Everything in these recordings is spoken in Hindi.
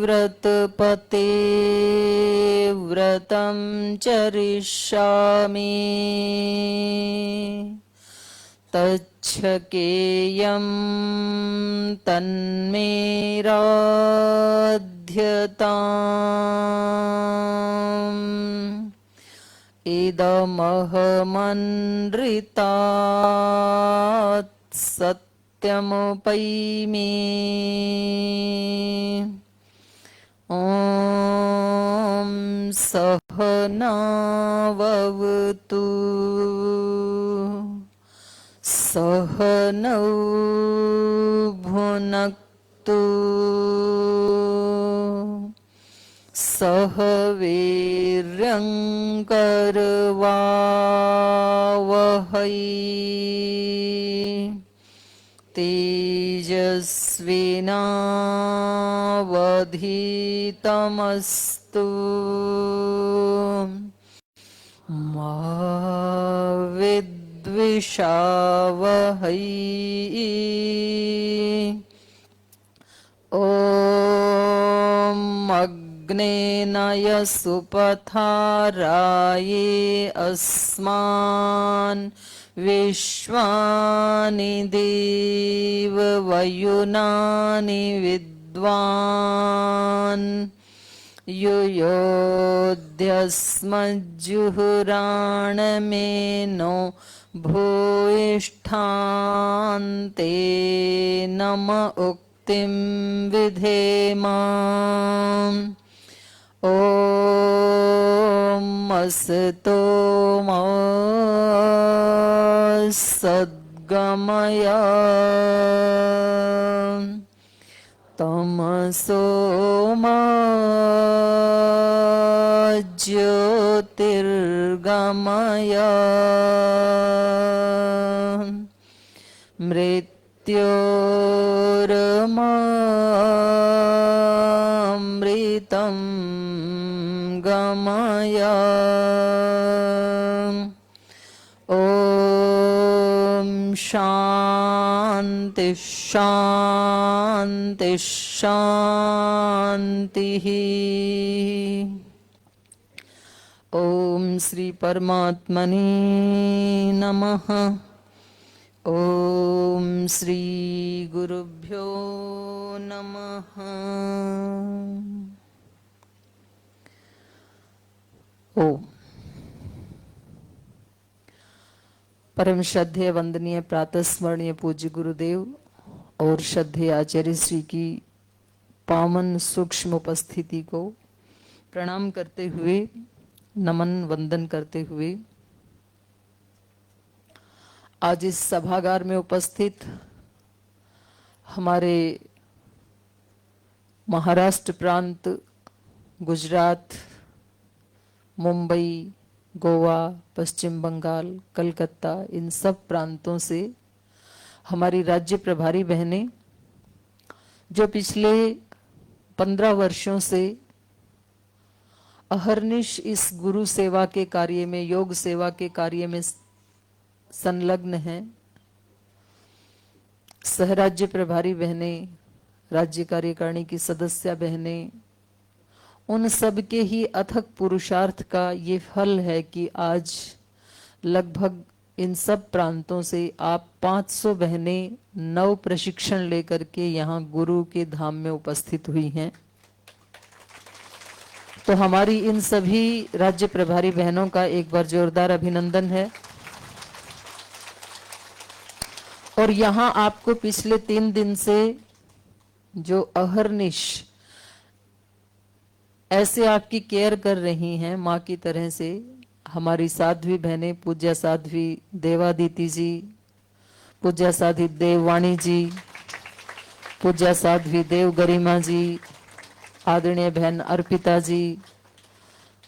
व्रतपते व्रतं चरिष्यामि तच्छकेयं तन्मे राध्यताम् इदमहमनृतात् सत्यमुपैमि ॐ सहनाववतु सहनौ भुनक्तु सह वीर्यङ्करवावहै तेजस्विनावधीतमस्तु मा विद्विषावहै ॐ अग्नेनाय सुपथाराये अस्मान् विश्वानि देववयुनानि विद्वान् युयोध्यस्मज्जुहुराणमेनो भूयिष्ठान्ते नम उक्तिं विधेमा ॐ असतो मा सद्गमय तमसो मा ज्योतिर्गमय मृत्योरमामृतं गमय ॐ शान्ति शान्ति शान्तिः। ओम श्री परमात्मने नमः। ओम श्री गुरुभ्यो नमः। ओम परम श्रद्धेय वंदनीय प्रातः स्मरणीय पूज्य गुरुदेव और श्रद्धेय आचार्य श्री की पावन सूक्ष्म उपस्थिति को प्रणाम करते हुए, नमन वंदन करते हुए आज इस सभागार में उपस्थित हमारे महाराष्ट्र प्रांत, गुजरात, मुंबई, गोवा, पश्चिम बंगाल, कलकत्ता, इन सब प्रांतों से हमारी राज्य प्रभारी बहनें जो पिछले 15 वर्षों से अहर्निश इस गुरु सेवा के कार्य में, योग सेवा के कार्य में संलग्न हैं, सहराज्य प्रभारी बहनें, राज्य कार्यकारिणी की सदस्य बहनें, उन सब के ही अथक पुरुषार्थ का ये फल है कि आज लगभग इन सब प्रांतों से आप 500 बहनें नव प्रशिक्षण लेकर के यहाँ गुरु के धाम में उपस्थित हुई हैं। तो हमारी इन सभी राज्य प्रभारी बहनों का एक बार जोरदार अभिनंदन है। और यहाँ आपको पिछले 3 दिन से जो अहर्निश ऐसे आपकी केयर कर रही हैं माँ की तरह से, हमारी साध्वी बहनें, पूज्य साध्वी देवादिति जी, पूज्य साध्वी देववाणी जी, पूज्य साध्वी देव गरिमा जी, आदरणीय बहन अर्पिता जी,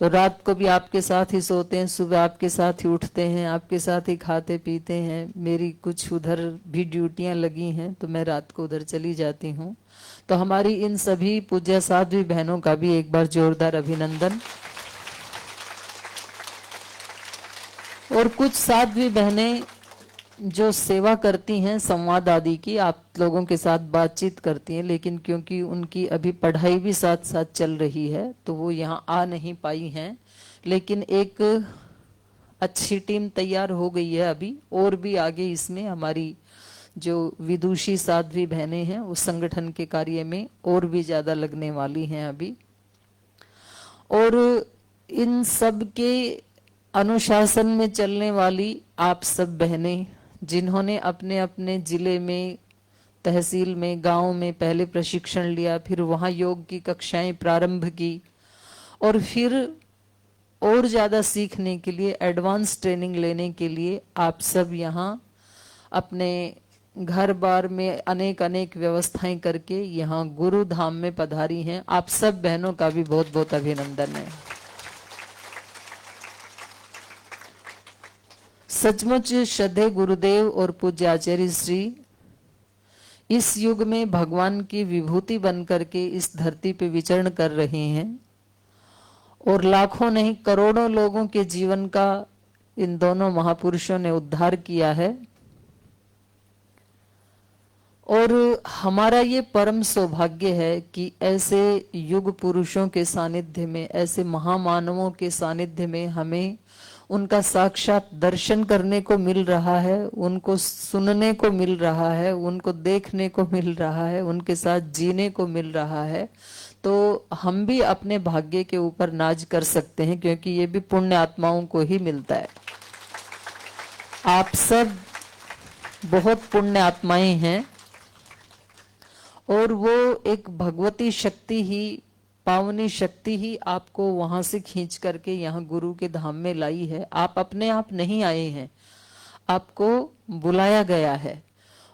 तो रात को भी आपके साथ ही सोते हैं, सुबह आपके साथ ही उठते हैं, आपके साथ ही खाते पीते हैं। मेरी कुछ उधर भी ड्यूटियां लगी हैं तो मैं रात को उधर चली जाती हूँ। तो हमारी इन सभी पूज्य साध्वी बहनों का भी एक बार जोरदार अभिनंदन। और कुछ साध्वी बहनें जो सेवा करती हैं संवाद आदि की, आप लोगों के साथ बातचीत करती हैं, लेकिन क्योंकि उनकी अभी पढ़ाई भी साथ साथ चल रही है तो वो यहाँ आ नहीं पाई हैं। लेकिन एक अच्छी टीम तैयार हो गई है अभी, और भी आगे इसमें हमारी जो विदुषी साध्वी बहनें हैं उस संगठन के कार्य में और भी ज्यादा लगने वाली हैं अभी। और इन सब के अनुशासन में चलने वाली आप सब बहनें, जिन्होंने अपने अपने जिले में, तहसील में, गांव में पहले प्रशिक्षण लिया, फिर वहां योग की कक्षाएं प्रारंभ की, और फिर और ज्यादा सीखने के लिए, एडवांस ट्रेनिंग लेने के लिए आप सब यहाँ अपने घर बार में अनेक अनेक व्यवस्थाएं करके यहाँ गुरु धाम में पधारी हैं। आप सब बहनों का भी बहुत बहुत अभिनंदन है। सचमुच श्रद्धेय गुरुदेव और पूज्य आचार्य श्री इस युग में भगवान की विभूति बन करके इस धरती पे विचरण कर रहे हैं, और लाखों नहीं करोड़ों लोगों के जीवन का इन दोनों महापुरुषों ने उद्धार किया है। और हमारा ये परम सौभाग्य है कि ऐसे युग पुरुषों के सानिध्य में, ऐसे महामानवों के सानिध्य में हमें उनका साक्षात दर्शन करने को मिल रहा है, उनको सुनने को मिल रहा है, उनको देखने को मिल रहा है, उनके साथ जीने को मिल रहा है। तो हम भी अपने भाग्य के ऊपर नाज कर सकते हैं, क्योंकि ये भी पुण्य आत्माओं को ही मिलता है। आप सब बहुत पुण्य आत्माएं हैं, और वो एक भगवती शक्ति ही, पावनी शक्ति ही आपको वहां से खींच करके यहाँ गुरु के धाम में लाई है। आप अपने आप नहीं आए हैं, आपको बुलाया गया है।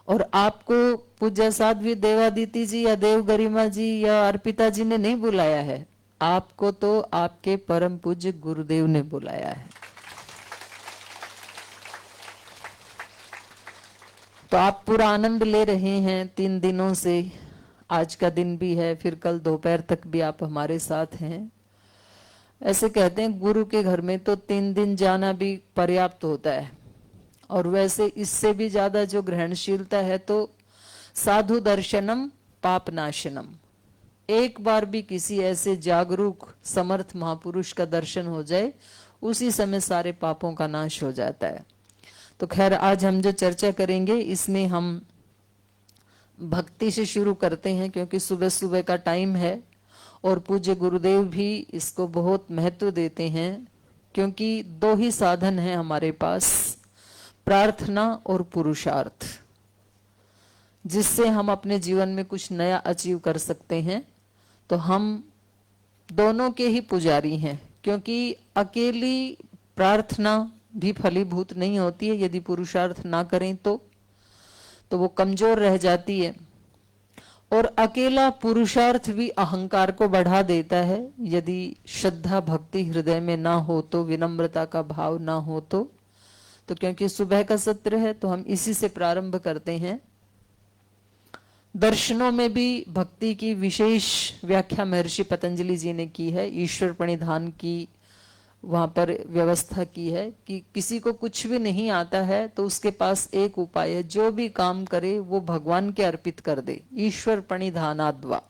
और आपको पूज्य साध्वी देवादिति जी या देव गरिमा जी या अर्पिता जी ने नहीं बुलाया है, आपको तो आपके परम पूज्य गुरुदेव ने बुलाया है। तो आप पूरा आनंद ले रहे हैं 3 दिनों से। आज का दिन भी है, फिर कल दोपहर तक भी आप हमारे साथ हैं। ऐसे कहते हैं गुरु के घर में तो 3 दिन जाना भी पर्याप्त होता है, और वैसे इससे भी ज्यादा जो ग्रहणशीलता है तो साधु दर्शनम पाप नाशनम। एक बार भी किसी ऐसे जागरूक समर्थ महापुरुष का दर्शन हो जाए, उसी समय सारे पापों का नाश हो जाता है। तो खैर, आज हम जो चर्चा करेंगे इसमें हम भक्ति से शुरू करते हैं, क्योंकि सुबह सुबह का टाइम है, और पूज्य गुरुदेव भी इसको बहुत महत्व देते हैं, क्योंकि 2 ही साधन हैं हमारे पास, प्रार्थना और पुरुषार्थ, जिससे हम अपने जीवन में कुछ नया अचीव कर सकते हैं। तो हम दोनों के ही पुजारी हैं, क्योंकि अकेली प्रार्थना भी फलीभूत नहीं होती है। यदि पुरुषार्थ ना करें तो वो कमजोर रह जाती है। और अकेला पुरुषार्थ भी अहंकार को बढ़ा देता है। यदि श्रद्धा भक्ति हृदय में ना हो तो, विनम्रता का भाव ना हो तो क्योंकि सुबह का सत्र है तो हम इसी से प्रारंभ करते हैं। दर्शनों में भी भक्ति की विशेष व्याख्या महर्षि पतंजलि जी ने की है। ईश्वर प्रणिधान की वहां पर व्यवस्था की है कि किसी को कुछ भी नहीं आता है तो उसके पास एक उपाय है, जो भी काम करे वो भगवान के अर्पित कर दे। ईश्वर प्रणिधानाद्वा,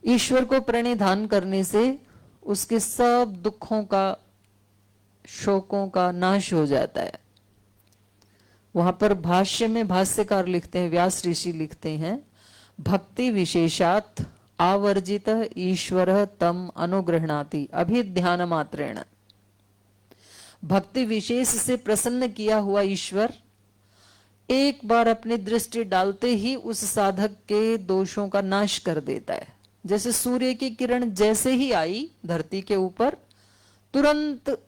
ईश्वर को प्रणिधान करने से उसके सब दुखों का, शोकों का नाश हो जाता है। वहां पर भाष्य में भाष्यकार लिखते हैं, व्यास ऋषि लिखते हैं, भक्ति विशेषात आवर्जित ईश्वर तम अनुग्रहणाति अभिध्यान मात्रेण। भक्ति विशेष से प्रसन्न किया हुआ ईश्वर एक बार अपनी दृष्टि डालते ही उस साधक के दोषों का नाश कर देता है। जैसे सूर्य की किरण जैसे ही आई धरती के ऊपर, तुरंत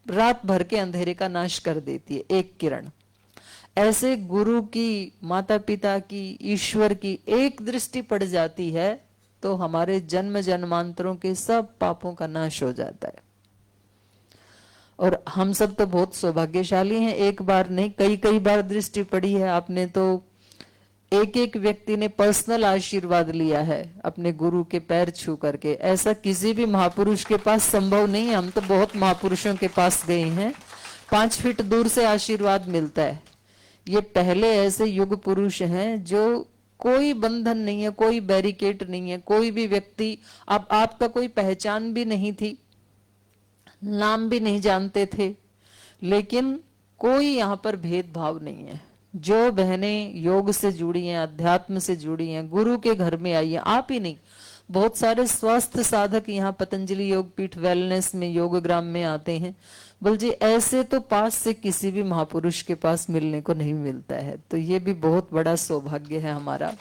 रात भर के अंधेरे का नाश कर देती है एक किरण। ऐसे गुरु की, माता पिता की, ईश्वर की एक दृष्टि पड़ जाती है तो हमारे जन्म जन्मांतरों के सब पापों का नाश हो जाता है। और हम सब तो बहुत सौभाग्यशाली हैं, एक बार नहीं कई कई बार दृष्टि पड़ी है। आपने तो एक एक व्यक्ति ने पर्सनल आशीर्वाद लिया है अपने गुरु के पैर छू करके। ऐसा किसी भी महापुरुष के पास संभव नहीं है। हम तो बहुत महापुरुषों के पास गए हैं, 5 फीट दूर से आशीर्वाद मिलता है। ये पहले ऐसे युग पुरुष हैं जो कोई बंधन नहीं है, कोई बैरिकेड नहीं है, कोई भी व्यक्ति अब आपका कोई पहचान भी नहीं थी, नाम भी नहीं जानते थे, लेकिन कोई यहाँ पर भेदभाव नहीं है। जो बहनें योग से जुड़ी हैं, अध्यात्म से जुड़ी हैं, गुरु के घर में आई हैं, आप ही नहीं, बहुत सारे स्वास्थ्य साधक यहाँ पतंजलि योग पीठ वेलनेस में, योगग्राम में आते हैं। बोल जी ऐसे तो पास से किसी भी महापुरुष के पास मिलने को नहीं मिलता है। तो ये भी बहुत बड़ा सौभाग्य है हमारा।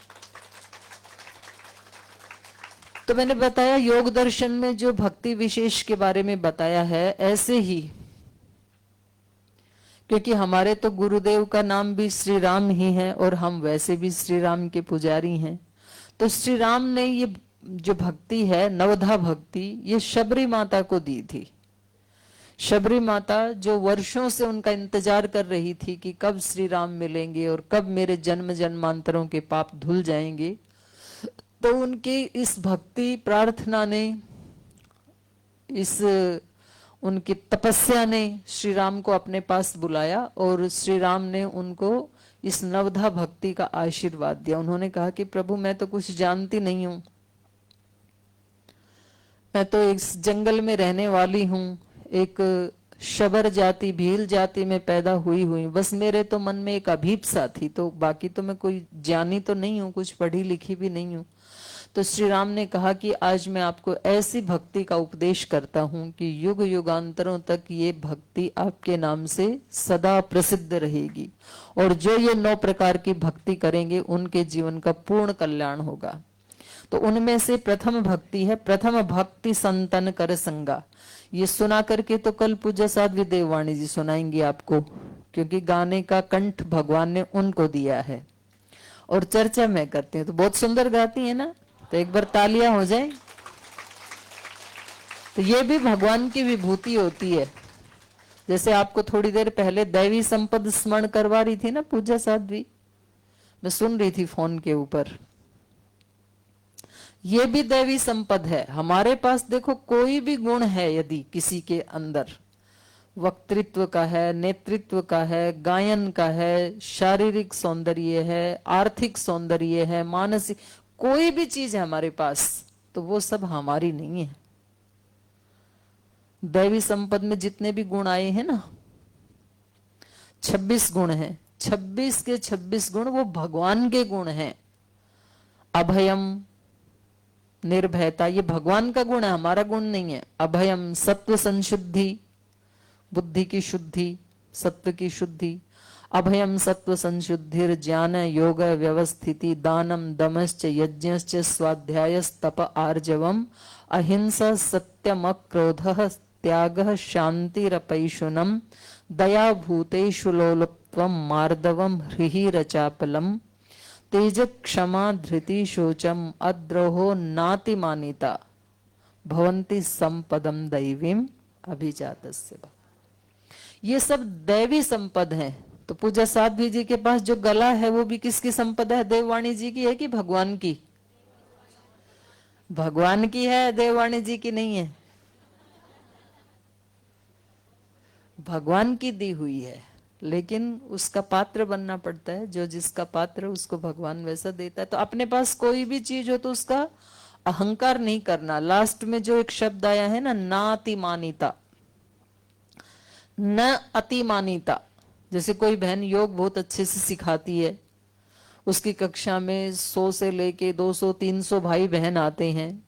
तो मैंने बताया योग दर्शन में जो भक्ति विशेष के बारे में बताया है, ऐसे ही क्योंकि हमारे तो गुरुदेव का नाम भी श्री राम ही है और हम वैसे भी श्री राम के पुजारी हैं। तो श्री राम ने ये जो भक्ति है, नवधा भक्ति, ये शबरी माता को दी थी। शबरी माता जो वर्षों से उनका इंतजार कर रही थी कि कब श्री राम मिलेंगे और कब मेरे जन्म जन्मांतरों के पाप धुल जाएंगे, तो उनकी इस भक्ति प्रार्थना ने, इस उनकी तपस्या ने श्री राम को अपने पास बुलाया और श्री राम ने उनको इस नवधा भक्ति का आशीर्वाद दिया। उन्होंने कहा कि प्रभु मैं तो कुछ जानती नहीं हूं, मैं तो इस जंगल में रहने वाली हूं, एक शबर जाति, भील जाति में पैदा हुई, बस मेरे तो मन में एक अभीप्सा थी, तो बाकी तो मैं कोई जानी तो नहीं हूं, कुछ पढ़ी लिखी भी नहीं हूं। तो श्री राम ने कहा कि आज मैं आपको ऐसी भक्ति का उपदेश करता हूं कि युग युगांतरों तक ये भक्ति आपके नाम से सदा प्रसिद्ध रहेगी, और जो ये 9 प्रकार की भक्ति करेंगे उनके जीवन का पूर्ण कल्याण होगा। तो उनमें से प्रथम भक्ति है, प्रथम भक्ति संतन कर संगा। ये सुना करके तो कल पूज्य साध्वी देववाणी जी सुनाएंगी आपको, क्योंकि गाने का कंठ भगवान ने उनको दिया है और चर्चा मैं करती हूँ। तो बहुत सुंदर गाती है ना, तो एक बार तालियां हो जाए। तो ये भी भगवान की विभूति होती है। जैसे आपको थोड़ी देर पहले दैवी संपद स्मरण करवा रही थी ना पूजा साध्वी, मैं सुन रही थी फोन के ऊपर। ये भी दैवी संपद है हमारे पास। देखो कोई भी गुण है यदि किसी के अंदर, वक्तृत्व का है, नेतृत्व का है, गायन का है, शारीरिक सौंदर्य है, आर्थिक सौंदर्य है, मानसिक, कोई भी चीज है हमारे पास, तो वो सब हमारी नहीं है। दैवी संपद में जितने भी गुण आए हैं ना, 26 गुण हैं, 26 के 26 गुण वो भगवान के गुण हैं। अभयम, निर्भयता, ये भगवान का गुण है, हमारा गुण नहीं है। अभयम, सत्व संशुद्धि, बुद्धि की शुद्धि, सत्व की शुद्धि। अभयम सत्व संशुद्धिर ज्ञान योग व्यवस्थिति, दानम दमश्च यज्ञश्च स्वाध्यायस्तप आर्जवम, अहिंसा सत्यम क्रोधः त्यागः शांतिरपैशुनम, दया भूतेषु लोलुप्त्वम मार्दवम ह्रीरचापलम, तेज क्षमा धृति शोचम अद्रोहो नातिमानिता, भवन्ति संपदम दैवीम अभिजातस्य। ये सब दैवी संपद हैं। तो पूजा साध्वी जी के पास जो गला है वो भी किसकी संपदा है? देववाणी जी की है कि भगवान की? भगवान की है, देववाणी जी की नहीं है। भगवान की दी हुई है, लेकिन उसका पात्र बनना पड़ता है। जो जिसका पात्र उसको भगवान वैसा देता है। तो अपने पास कोई भी चीज हो तो उसका अहंकार नहीं करना। लास्ट में जो एक शब्द आया है ना, नातिमानिता, न अतिमानिता। जैसे कोई बहन योग बहुत अच्छे से सिखाती है, उसकी कक्षा में 100 से लेके 200 300 भाई बहन आते हैं,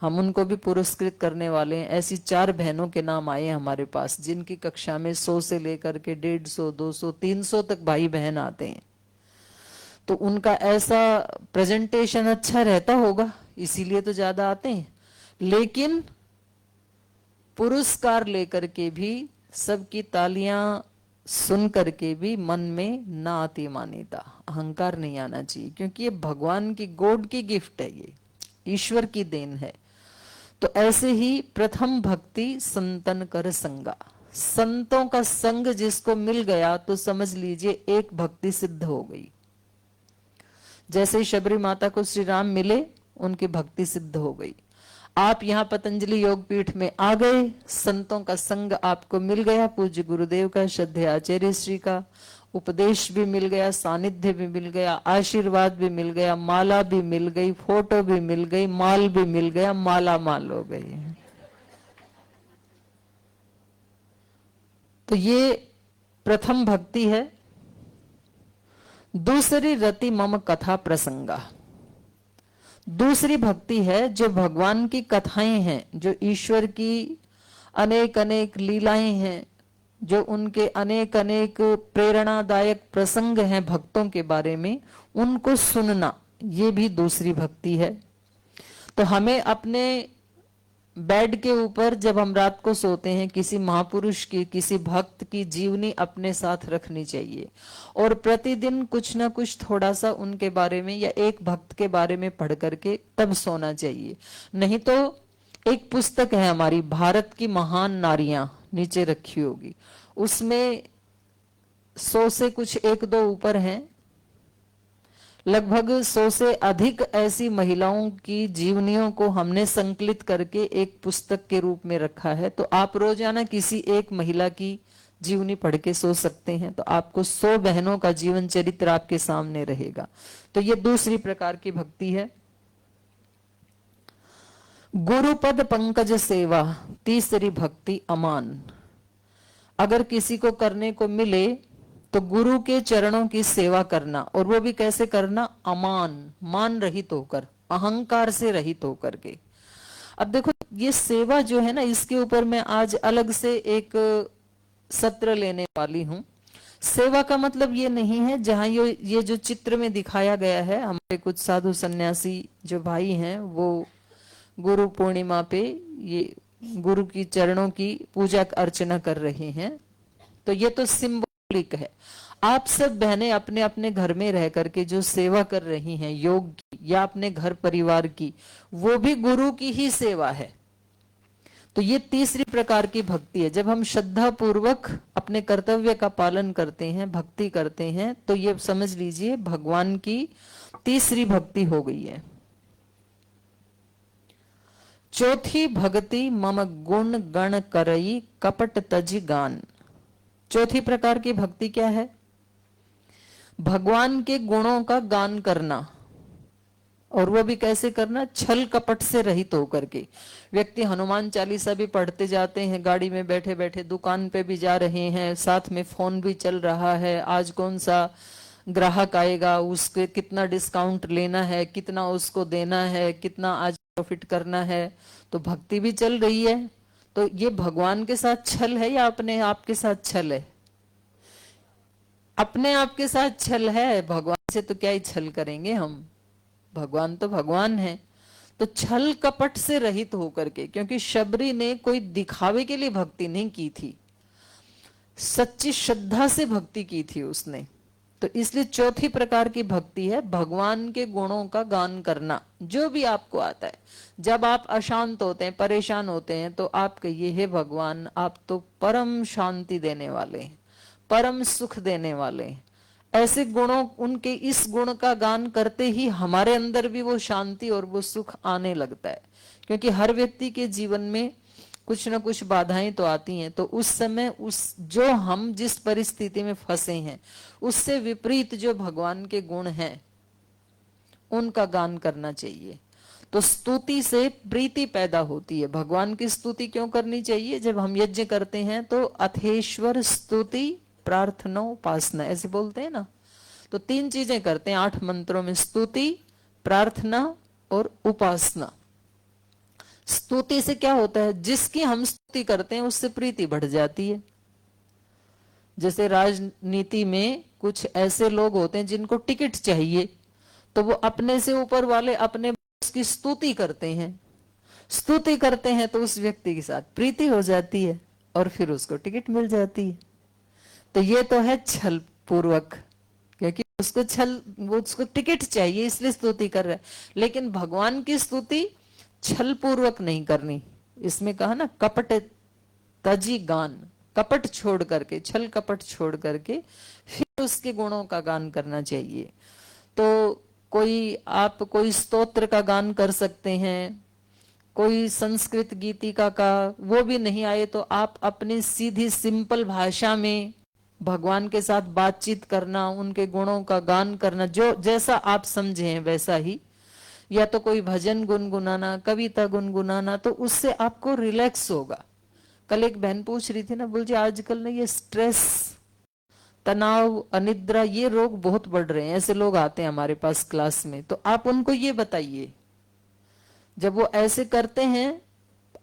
हम उनको भी पुरस्कृत करने वाले हैं। ऐसी 4 बहनों के नाम आए हमारे पास जिनकी कक्षा में 100 से लेकर के 150 200 300 तक भाई बहन आते हैं। तो उनका ऐसा प्रेजेंटेशन अच्छा रहता होगा, इसीलिए तो ज्यादा आते हैं। लेकिन पुरस्कार लेकर के भी, सबकी तालियां सुन करके भी मन में ना आती मान्यता, अहंकार नहीं आना चाहिए, क्योंकि ये भगवान की, गॉड की गिफ्ट है, ये ईश्वर की देन है। तो ऐसे ही प्रथम भक्ति संतन कर संगा। संतों का संग जिसको मिल गया तो समझ लीजिए एक भक्ति सिद्ध हो गई। जैसे शबरी माता को श्री राम मिले, उनकी भक्ति सिद्ध हो गई। आप यहाँ पतंजलि योग पीठ में आ गए, संतों का संग आपको मिल गया, पूज्य गुरुदेव का, श्रद्धेय आचार्य श्री का उपदेश भी मिल गया, सानिध्य भी मिल गया, आशीर्वाद भी मिल गया, माला भी मिल गई, फोटो भी मिल गई, माल भी मिल गया, माला माल हो गई। तो ये प्रथम भक्ति है। दूसरी रति मम कथा प्रसंगा, दूसरी भक्ति है जो भगवान की कथाएं हैं, जो ईश्वर की अनेक अनेक लीलाएं हैं, जो उनके अनेक अनेक प्रेरणादायक प्रसंग हैं भक्तों के बारे में, उनको सुनना, ये भी दूसरी भक्ति है। तो हमें अपने बेड के ऊपर जब हम रात को सोते हैं, किसी महापुरुष की, किसी भक्त की जीवनी अपने साथ रखनी चाहिए और प्रतिदिन कुछ ना कुछ थोड़ा सा उनके बारे में या एक भक्त के बारे में पढ़ करके तब सोना चाहिए। नहीं तो एक पुस्तक है हमारी, भारत की महान नारियां, नीचे रखी होगी, उसमें 100 से कुछ एक दो ऊपर हैं, लगभग 100 से अधिक ऐसी महिलाओं की जीवनियों को हमने संकलित करके एक पुस्तक के रूप में रखा है। तो आप रोजाना किसी एक महिला की जीवनी पढ़ के सो सकते हैं, तो आपको 100 बहनों का जीवन चरित्र आपके सामने रहेगा। तो ये दूसरी प्रकार की भक्ति है। गुरुपद पंकज सेवा, तीसरी भक्ति अमान। अगर किसी को करने को मिले तो गुरु के चरणों की सेवा करना, और वो भी कैसे करना, अमान, मान रहित होकर, अहंकार से रहित होकर के। अब देखो ये सेवा जो है ना, इसके ऊपर मैं आज अलग से एक सत्र लेने वाली हूं। सेवा का मतलब ये नहीं है जहां ये जो चित्र में दिखाया गया है, हमारे कुछ साधु सन्यासी जो भाई हैं वो गुरु पूर्णिमा पे ये गुरु की चरणों की पूजा अर्चना कर रहे हैं, तो ये तो सिंबॉलिक है। आप सब बहनें अपने अपने घर में रह करके जो सेवा कर रही हैं योग की या अपने घर परिवार की, वो भी गुरु की ही सेवा है। तो ये तीसरी प्रकार की भक्ति है। जब हम श्रद्धा पूर्वक अपने कर्तव्य का पालन करते हैं, भक्ति करते हैं, तो ये समझ लीजिए भगवान की तीसरी भक्ति हो गई है। चौथी भक्ति मम गुण गण करई कपट तज गान। चौथी प्रकार की भक्ति क्या है, भगवान के गुणों का गान करना, और वो भी कैसे करना, छल कपट से रहित होकर के। व्यक्ति हनुमान चालीसा भी पढ़ते जाते हैं, गाड़ी में बैठे बैठे, दुकान पे भी जा रहे हैं, साथ में फोन भी चल रहा है, आज कौन सा ग्राहक आएगा, उसके कितना डिस्काउंट लेना है, कितना उसको देना है, कितना आज प्रॉफिट करना है, तो भक्ति भी चल रही है। तो ये भगवान के साथ छल है या अपने आप के साथ छल है? अपने आप के साथ छल है, भगवान से तो क्या ही छल करेंगे हम, भगवान तो भगवान है। तो छल कपट से रहित होकर के, क्योंकि शबरी ने कोई दिखावे के लिए भक्ति नहीं की थी, सच्ची श्रद्धा से भक्ति की थी उसने। तो इसलिए चौथी प्रकार की भक्ति है भगवान के गुणों का गान करना, जो भी आपको आता है। जब आप अशांत होते हैं, परेशान होते हैं, तो आप कहिए, हे भगवान, आप तो परम शांति देने वाले हैं, परम सुख देने वाले हैं। ऐसे गुणों, उनके इस गुण का गान करते ही हमारे अंदर भी वो शांति और वो सुख आने लगता है। क्योंकि हर व्यक्ति के जीवन में कुछ ना कुछ बाधाएं तो आती हैं, तो उस समय उस जो हम जिस परिस्थिति में फंसे हैं उससे विपरीत जो भगवान के गुण हैं उनका गान करना चाहिए। तो स्तुति से प्रीति पैदा होती है। भगवान की स्तुति क्यों करनी चाहिए? जब हम यज्ञ करते हैं तो अथेश्वर स्तुति प्रार्थना उपासना, ऐसे बोलते हैं ना। तो 3 चीजें करते हैं 8 मंत्रों में, स्तुति, प्रार्थना और उपासना। स्तुति से क्या होता है, जिसकी हम स्तुति करते हैं उससे प्रीति बढ़ जाती है। जैसे राजनीति में कुछ ऐसे लोग होते हैं जिनको टिकट चाहिए, तो वो अपने से ऊपर वाले अपने उसकी स्तुति करते हैं, स्तुति करते हैं, तो उस व्यक्ति के साथ प्रीति हो जाती है और फिर उसको टिकट मिल जाती है। तो ये तो है छल पूर्वक, क्योंकि उसको छल, वो उसको टिकट चाहिए इसलिए स्तुति कर रहा है। लेकिन भगवान की स्तुति छल पूर्वक नहीं करनी। इसमें कहा ना, कपट तजी गान, कपट छोड़ करके, छल कपट छोड़ करके फिर उसके गुणों का गान करना चाहिए। तो कोई, आप कोई स्तोत्र का गान कर सकते हैं, कोई संस्कृत गीतिका का वो भी नहीं आए तो आप अपनी सीधी सिंपल भाषा में भगवान के साथ बातचीत करना, उनके गुणों का गान करना, जो जैसा आप समझे हैं वैसा ही, या तो कोई भजन गुनगुनाना, कविता गुनगुनाना, तो उससे आपको रिलैक्स होगा। कल एक बहन पूछ रही थी ना, बोल जी आजकल ना ये स्ट्रेस, तनाव, अनिद्रा, ये रोग बहुत बढ़ रहे हैं, ऐसे लोग आते हैं हमारे पास क्लास में, तो आप उनको ये बताइए, जब वो ऐसे करते हैं,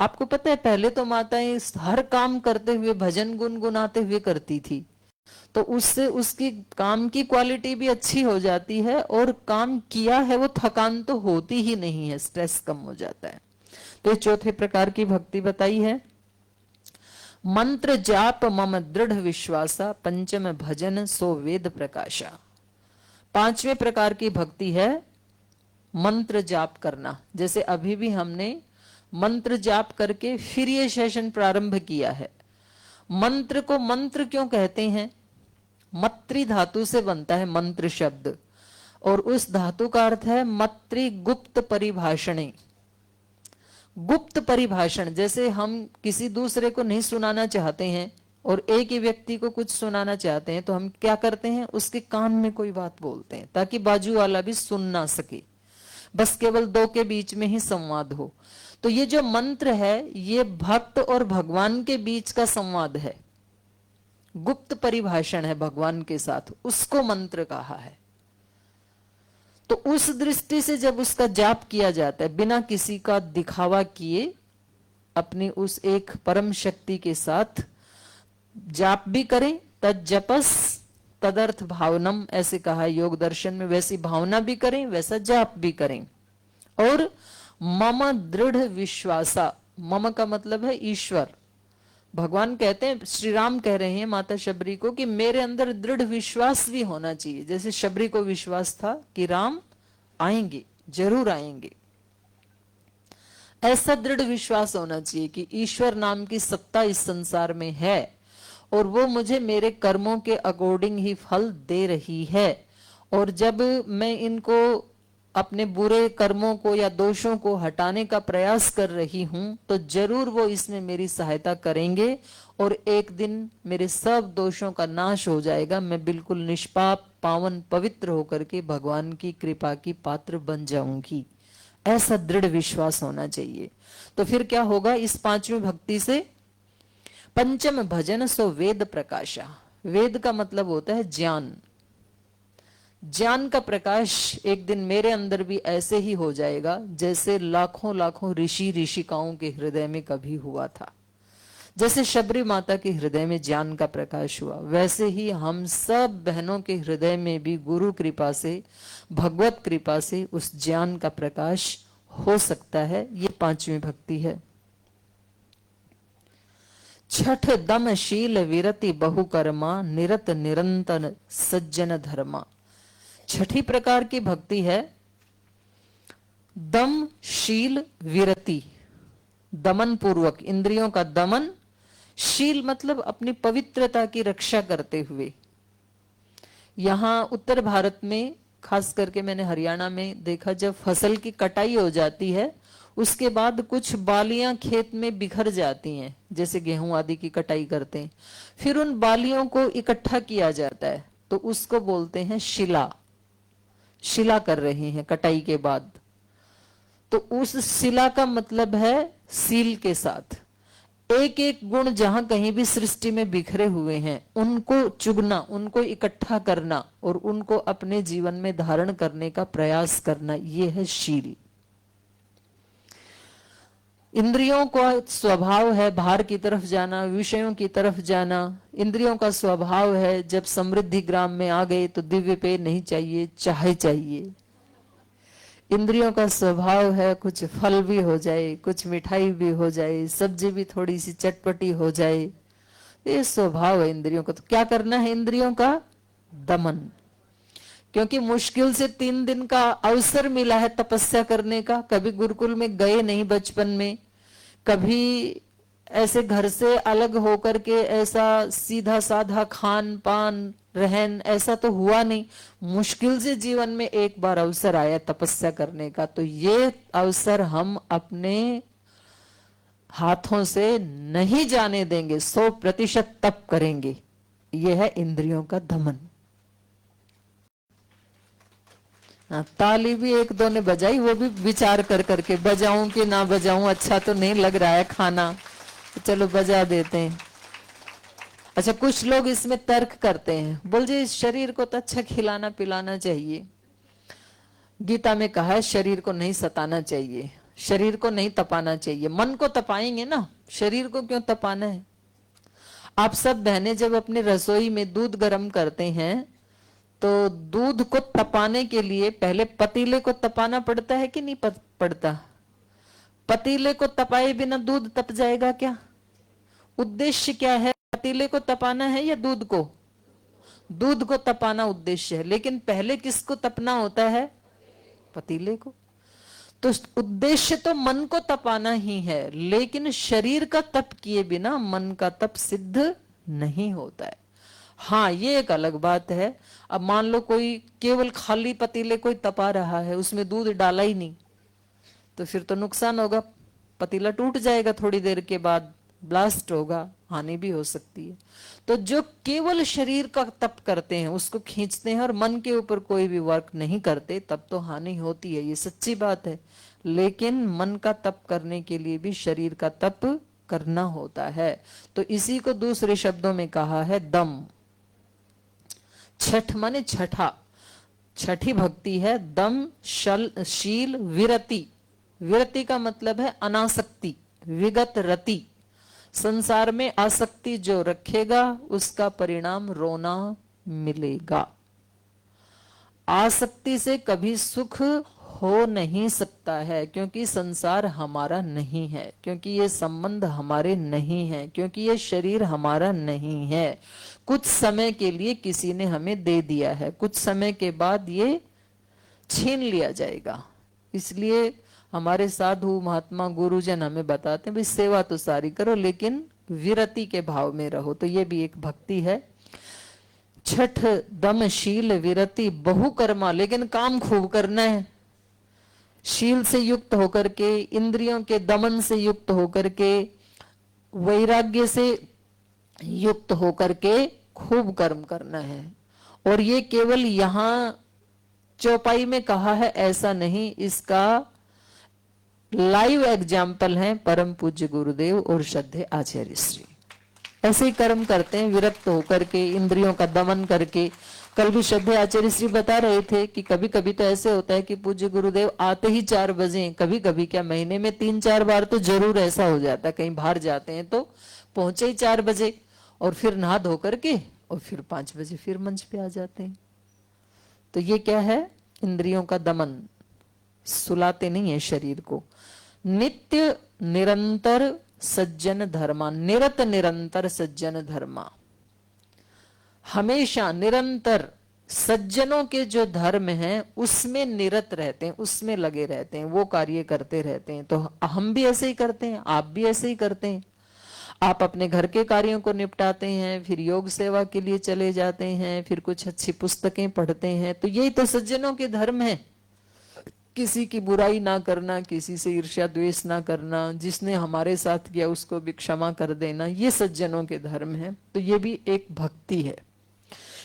आपको पता है पहले तो माताएं हर काम करते हुए भजन गुनगुनाते हुए करती थी, तो उससे उसकी काम की क्वालिटी भी अच्छी हो जाती है, और काम किया है वो थकान तो होती ही नहीं है, स्ट्रेस कम हो जाता है। तो ये चौथे प्रकार की भक्ति बताई है। मंत्र जाप मम दृढ़ विश्वासा, पंचम भजन सो वेद प्रकाशा। पांचवें प्रकार की भक्ति है मंत्र जाप करना। जैसे अभी भी हमने मंत्र जाप करके फिर ये सेशन प्रारंभ किया है। मंत्र को मंत्र क्यों कहते हैं? मत्री धातु से बनता है मंत्र शब्द, और उस धातु का अर्थ है मत्री गुप्त परिभाषणे। गुप्त परिभाषण, जैसे हम किसी दूसरे को नहीं सुनाना चाहते हैं और एक ही व्यक्ति को कुछ सुनाना चाहते हैं, तो हम क्या करते हैं, उसके कान में कोई बात बोलते हैं ताकि बाजू वाला भी सुन ना सके, बस केवल दो के बीच में ही संवाद हो। तो ये जो मंत्र है ये भक्त और भगवान के बीच का संवाद है, गुप्त परिभाषण है भगवान के साथ, उसको मंत्र कहा है। तो उस दृष्टि से जब उसका जाप किया जाता है बिना किसी का दिखावा किए, अपनी उस एक परम शक्ति के साथ जाप भी करें, तज्जपस तदर्थ भावनम ऐसे कहा है योग दर्शन में, वैसी भावना भी करें, वैसा जाप भी करें। और मम दृढ़ विश्वासा, मम का मतलब है ईश्वर, भगवान कहते हैं, श्री राम कह रहे हैं माता शबरी को कि मेरे अंदर दृढ़ विश्वास भी होना चाहिए, जैसे शबरी को विश्वास था कि राम आएंगे, जरूर आएंगे, ऐसा दृढ़ विश्वास होना चाहिए कि ईश्वर नाम की सत्ता इस संसार में है और वो मुझे मेरे कर्मों के अकॉर्डिंग ही फल दे रही है, और जब मैं इनको अपने बुरे कर्मों को या दोषों को हटाने का प्रयास कर रही हूं तो जरूर वो इसमें मेरी सहायता करेंगे और एक दिन मेरे सब दोषों का नाश हो जाएगा, मैं बिल्कुल निष्पाप पावन पवित्र होकर के भगवान की कृपा की पात्र बन जाऊंगी। ऐसा दृढ़ विश्वास होना चाहिए। तो फिर क्या होगा इस पांचवी भक्ति से? पंचम भजन सो वेद प्रकाशा। वेद का मतलब होता है ज्ञान, ज्ञान का प्रकाश एक दिन मेरे अंदर भी ऐसे ही हो जाएगा जैसे लाखों लाखों ऋषि ऋषिकाओं के हृदय में कभी हुआ था। जैसे शबरी माता के हृदय में ज्ञान का प्रकाश हुआ, वैसे ही हम सब बहनों के हृदय में भी गुरु कृपा से, भगवत कृपा से उस ज्ञान का प्रकाश हो सकता है। ये पांचवी भक्ति है। छठ दम शील विरति बहुकर्मा, निरत निरंतर सज्जन धर्मा। छठी प्रकार की भक्ति है दम शील विरति, दमन पूर्वक, इंद्रियों का दमन, शील मतलब अपनी पवित्रता की रक्षा करते हुए। यहां उत्तर भारत में खास करके मैंने हरियाणा में देखा, जब फसल की कटाई हो जाती है उसके बाद कुछ बालियां खेत में बिखर जाती हैं, जैसे गेहूं आदि की कटाई करते हैं, फिर उन बालियों को इकट्ठा किया जाता है तो उसको बोलते हैं शिला। शिला कर रहे हैं कटाई के बाद, तो उस शिला का मतलब है सील के साथ। एक एक गुण जहां कहीं भी सृष्टि में बिखरे हुए हैं उनको चुगना, उनको इकट्ठा करना और उनको अपने जीवन में धारण करने का प्रयास करना, यह है शील। इंद्रियों का स्वभाव है बाहर की तरफ जाना, विषयों की तरफ जाना। इंद्रियों का स्वभाव है जब समृद्धि ग्राम में आ गए तो दिव्य पेय नहीं चाहिए, चाय चाहिए। इंद्रियों का स्वभाव है कुछ फल भी हो जाए, कुछ मिठाई भी हो जाए, सब्जी भी थोड़ी सी चटपटी हो जाए, ये स्वभाव है इंद्रियों का। तो क्या करना है इंद्रियों का? दमन। क्योंकि मुश्किल से 3 दिन का अवसर मिला है तपस्या करने का, कभी गुरुकुल में गए नहीं बचपन में, कभी ऐसे घर से अलग होकर के ऐसा सीधा साधा खान पान रहन ऐसा तो हुआ नहीं, मुश्किल से जीवन में एक बार अवसर आया तपस्या करने का। तो ये अवसर हम अपने हाथों से नहीं जाने देंगे, 100% तप करेंगे। यह है इंद्रियों का दमन। ताली भी एक दो ने बजाई, वो भी विचार कर करके, बजाऊं कि ना बजाऊं, अच्छा तो नहीं लग रहा है खाना, तो चलो बजा देते हैं। अच्छा, कुछ लोग इसमें तर्क करते हैं, बोल जी शरीर को तो अच्छा खिलाना पिलाना चाहिए, गीता में कहा है शरीर को नहीं सताना चाहिए, शरीर को नहीं तपाना चाहिए। मन को तपाएंगे ना, शरीर को क्यों तपाना है? आप सब बहनें जब अपने रसोई में दूध गर्म करते हैं तो दूध को तपाने के लिए पहले पतीले को तपाना पड़ता है कि नहीं पड़ता? पतीले को तपाए बिना दूध तप जाएगा क्या? उद्देश्य क्या है? पतीले को तपाना है या दूध को? दूध को तपाना उद्देश्य है, लेकिन पहले किसको तपना होता है? पतीले को। तो उद्देश्य तो मन को तपाना ही है, लेकिन शरीर का तप किए बिना मन का तप सिद्ध नहीं होता है। हाँ, ये एक अलग बात है। अब मान लो कोई केवल खाली पतीले कोई तपा रहा है, उसमें दूध डाला ही नहीं, तो फिर तो नुकसान होगा, पतीला टूट जाएगा, थोड़ी देर के बाद ब्लास्ट होगा, हानि भी हो सकती है। तो जो केवल शरीर का तप करते हैं, उसको खींचते हैं और मन के ऊपर कोई भी वर्क नहीं करते, तब तो हानि होती है, ये सच्ची बात है। लेकिन मन का तप करने के लिए भी शरीर का तप करना होता है। तो इसी को दूसरे शब्दों में कहा है दम। छठ माने छठा, छठी भक्ति है दम, शल, शील, विरति। विरति का मतलब है अनासक्ति, विगत रति। संसार में आसक्ति जो रखेगा उसका परिणाम रोना मिलेगा। आसक्ति से कभी सुख हो नहीं सकता है, क्योंकि संसार हमारा नहीं है, क्योंकि ये संबंध हमारे नहीं है, क्योंकि ये शरीर हमारा नहीं है। कुछ समय के लिए किसी ने हमें दे दिया है, कुछ समय के बाद ये छीन लिया जाएगा। इसलिए हमारे साधु महात्मा गुरुजन हमें बताते हैं भाई सेवा तो सारी करो, लेकिन विरति के भाव में रहो। तो ये भी एक भक्ति है। छठ दम शील विरति बहुकर्मा, लेकिन काम खूब करना है। शील से युक्त होकर के, इंद्रियों के दमन से युक्त होकर के, वैराग्य से युक्त होकर के खूब कर्म करना है। और ये केवल यहां चौपाई में कहा है ऐसा नहीं, इसका लाइव एग्जाम्पल है परम पूज्य गुरुदेव और श्रद्धे आचार्य श्री। ऐसे ही कर्म करते हैं विरक्त होकर के, इंद्रियों का दमन करके। कल भी श्रद्धे आचार्य श्री बता रहे थे कि कभी कभी तो ऐसे होता है कि पूज्य गुरुदेव आते ही 4 बजे, कभी कभी क्या महीने में 3-4 बार तो जरूर ऐसा हो जाता है, कहीं बाहर जाते हैं तो पहुंचे ही 4 बजे, और फिर नहा धो करके और फिर 5 बजे फिर मंच पे आ जाते हैं। तो ये क्या है? इंद्रियों का दमन। सुलाते नहीं है शरीर को। नित्य निरंतर सज्जन धर्मा, निरत निरंतर सज्जन धर्मा, हमेशा निरंतर सज्जनों के जो धर्म हैं उसमें निरत रहते हैं, उसमें लगे रहते हैं, वो कार्य करते रहते हैं। तो हम भी ऐसे ही करते हैं, आप भी ऐसे ही करते हैं। आप अपने घर के कार्यों को निपटाते हैं, फिर योग सेवा के लिए चले जाते हैं, फिर कुछ अच्छी पुस्तकें पढ़ते हैं। तो यही तो सज्जनों के धर्म है। किसी की बुराई ना करना, किसी से ईर्ष्या द्वेष ना करना, जिसने हमारे साथ किया उसको भी क्षमा कर देना, ये सज्जनों के धर्म है। तो ये भी एक भक्ति है।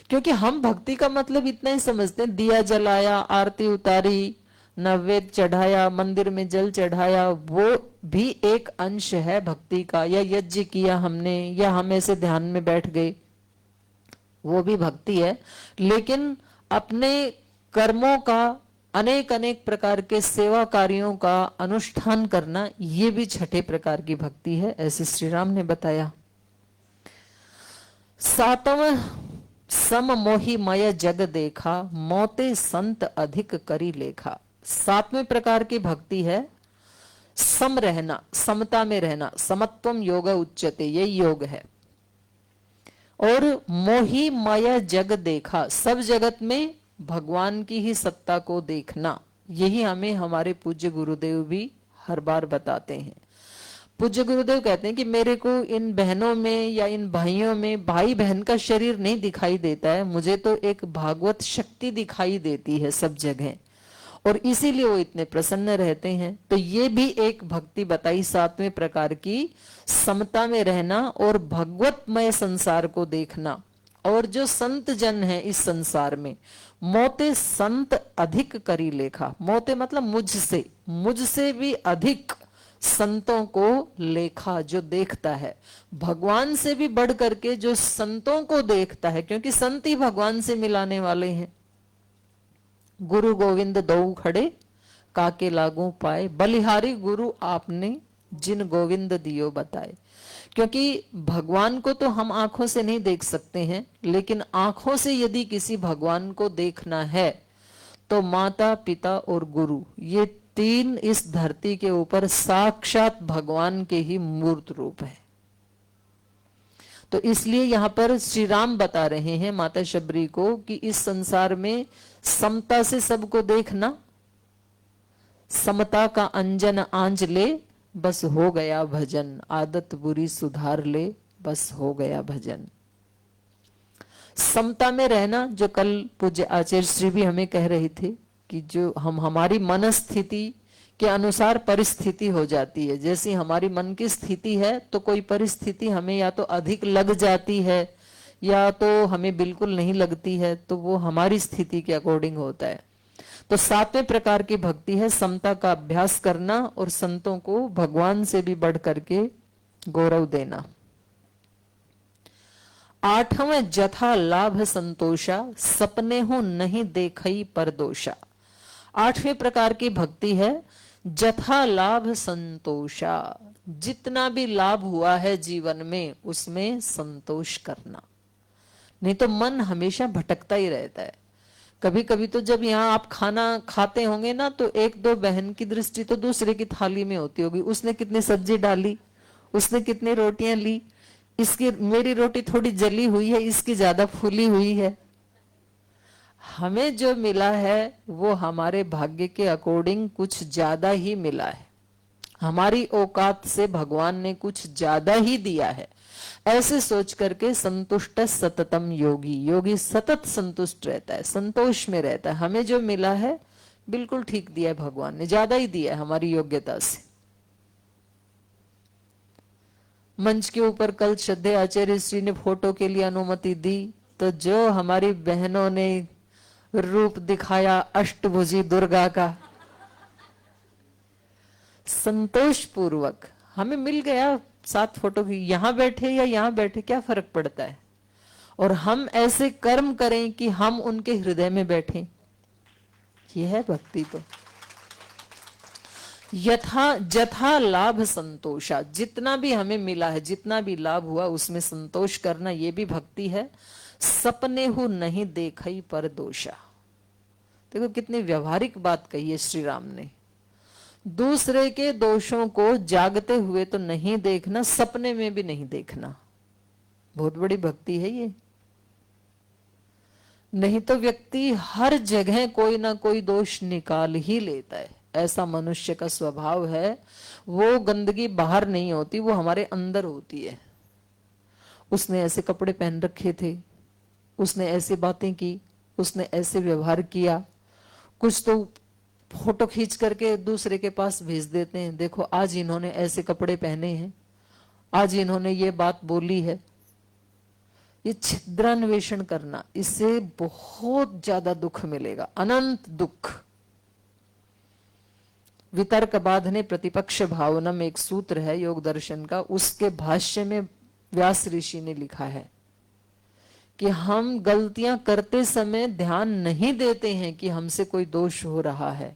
क्योंकि हम भक्ति का मतलब इतना ही समझते हैं, दिया जलाया, आरती उतारी, नैवेद्य चढ़ाया, मंदिर में जल चढ़ाया, वो भी एक अंश है भक्ति का। या यज्ञ किया हमने, या हम ऐसे ध्यान में बैठ गए, वो भी भक्ति है। लेकिन अपने कर्मों का, अनेक अनेक प्रकार के सेवा कार्यों का अनुष्ठान करना, ये भी छठे प्रकार की भक्ति है, ऐसे श्री राम ने बताया। 7वां सम मोहि मय जग देखा, मोते संत अधिक करी लेखा। 7वें प्रकार की भक्ति है सम रहना, समता में रहना। समत्वम योग उच्यते, ये योग है। और मोहि मय जग देखा, सब जगत में भगवान की ही सत्ता को देखना, यही हमें हमारे पूज्य गुरुदेव भी हर बार बताते हैं। पूज्य गुरुदेव कहते हैं कि मेरे को इन बहनों में या इन भाइयों में भाई बहन का शरीर नहीं दिखाई देता है, मुझे तो एक भागवत शक्ति दिखाई देती है सब जगह। और इसीलिए वो इतने प्रसन्न रहते हैं। तो ये भी एक भक्ति बताई 7वें प्रकार की, समता में रहना और भगवतमय संसार को देखना। और जो संत जन है इस संसार में, मोते संत अधिक करी लेखा, मोते मतलब मुझसे भी अधिक संतों को लेखा, जो देखता है भगवान से भी बढ़ करके, जो संतों को देखता है, क्योंकि संत ही भगवान से मिलाने वाले हैं। गुरु गोविंद दो खड़े काके लागू पाए, बलिहारी गुरु आपने जिन गोविंद दियो बताए। क्योंकि भगवान को तो हम आंखों से नहीं देख सकते हैं, लेकिन आंखों से यदि किसी भगवान को देखना है तो माता पिता और गुरु, ये तीन इस धरती के ऊपर साक्षात भगवान के ही मूर्त रूप है। तो इसलिए यहां पर श्री राम बता रहे हैं माता शबरी को कि इस संसार में समता से सबको देखना, समता का अंजन आंज ले, बस हो गया भजन, आदत बुरी सुधार ले, बस हो गया भजन। समता में रहना, जो कल पूज्य आचार्य श्री भी हमें कह रहे थे कि जो हमारी मनस्थिति के अनुसार परिस्थिति हो जाती है। जैसी हमारी मन की स्थिति है तो कोई परिस्थिति हमें या तो अधिक लग जाती है या तो हमें बिल्कुल नहीं लगती है, तो वो हमारी स्थिति के अकॉर्डिंग होता है। तो 7वें प्रकार की भक्ति है समता का अभ्यास करना और संतों को भगवान से भी बढ़ करके गौरव देना। 8वें जथा लाभ संतोषा, सपने हो नहीं देखई परदोषा। 8वें प्रकार की भक्ति है जथा लाभ संतोषा, जितना भी लाभ हुआ है जीवन में उसमें संतोष करना। नहीं तो मन हमेशा भटकता ही रहता है। कभी कभी तो जब यहाँ आप खाना खाते होंगे ना, तो एक दो बहन की दृष्टि तो दूसरे की थाली में होती होगी, उसने कितनी सब्जी डाली, उसने कितनी रोटियां ली, इसकी मेरी रोटी थोड़ी जली हुई है, इसकी ज्यादा फूली हुई है। हमें जो मिला है वो हमारे भाग्य के अकॉर्डिंग कुछ ज्यादा ही मिला है, हमारी औकात से भगवान ने कुछ ज्यादा ही दिया है। ऐसे सोच करके संतुष्ट सततम योगी, योगी सतत संतुष्ट रहता है, संतोष में रहता है। हमें जो मिला है बिल्कुल ठीक दिया है, भगवान ने ज्यादा ही दिया है हमारी योग्यता से। मंच के ऊपर कल श्रद्धेय आचार्य श्री ने फोटो के लिए अनुमति दी, तो जो हमारी बहनों ने रूप दिखाया अष्टभुजी दुर्गा का, संतोष पूर्वक हमें मिल गया 7 फोटो की। यहां बैठे या यहां बैठे क्या फर्क पड़ता है, और हम ऐसे कर्म करें कि हम उनके हृदय में बैठें, ये है भक्ति। तो यथा जथा लाभ संतोषा, जितना भी हमें मिला है, जितना भी लाभ हुआ उसमें संतोष करना, ये भी भक्ति है। सपने हो नहीं देखई पर दोषा, देखो कितनी व्यवहारिक बात कही है श्री राम ने। दूसरे के दोषों को जागते हुए तो नहीं देखना, सपने में भी नहीं देखना, बहुत बड़ी भक्ति है ये। नहीं तो व्यक्ति हर जगह कोई ना कोई दोष निकाल ही लेता है, ऐसा मनुष्य का स्वभाव है। वो गंदगी बाहर नहीं होती, वो हमारे अंदर होती है। उसने ऐसे कपड़े पहन रखे थे, उसने ऐसी बातें की, उसने ऐसे व्यवहार किया। कुछ तो फोटो खींच करके दूसरे के पास भेज देते हैं, देखो आज इन्होंने ऐसे कपड़े पहने हैं, आज इन्होंने ये बात बोली है। ये छिद्रान्वेषण करना, इससे बहुत ज्यादा दुख मिलेगा, अनंत दुख। वितर्क बाधने प्रतिपक्ष भावना में एक सूत्र है योग दर्शन का, उसके भाष्य में व्यास ऋषि ने लिखा है कि हम गलतियां करते समय ध्यान नहीं देते हैं कि हमसे कोई दोष हो रहा है,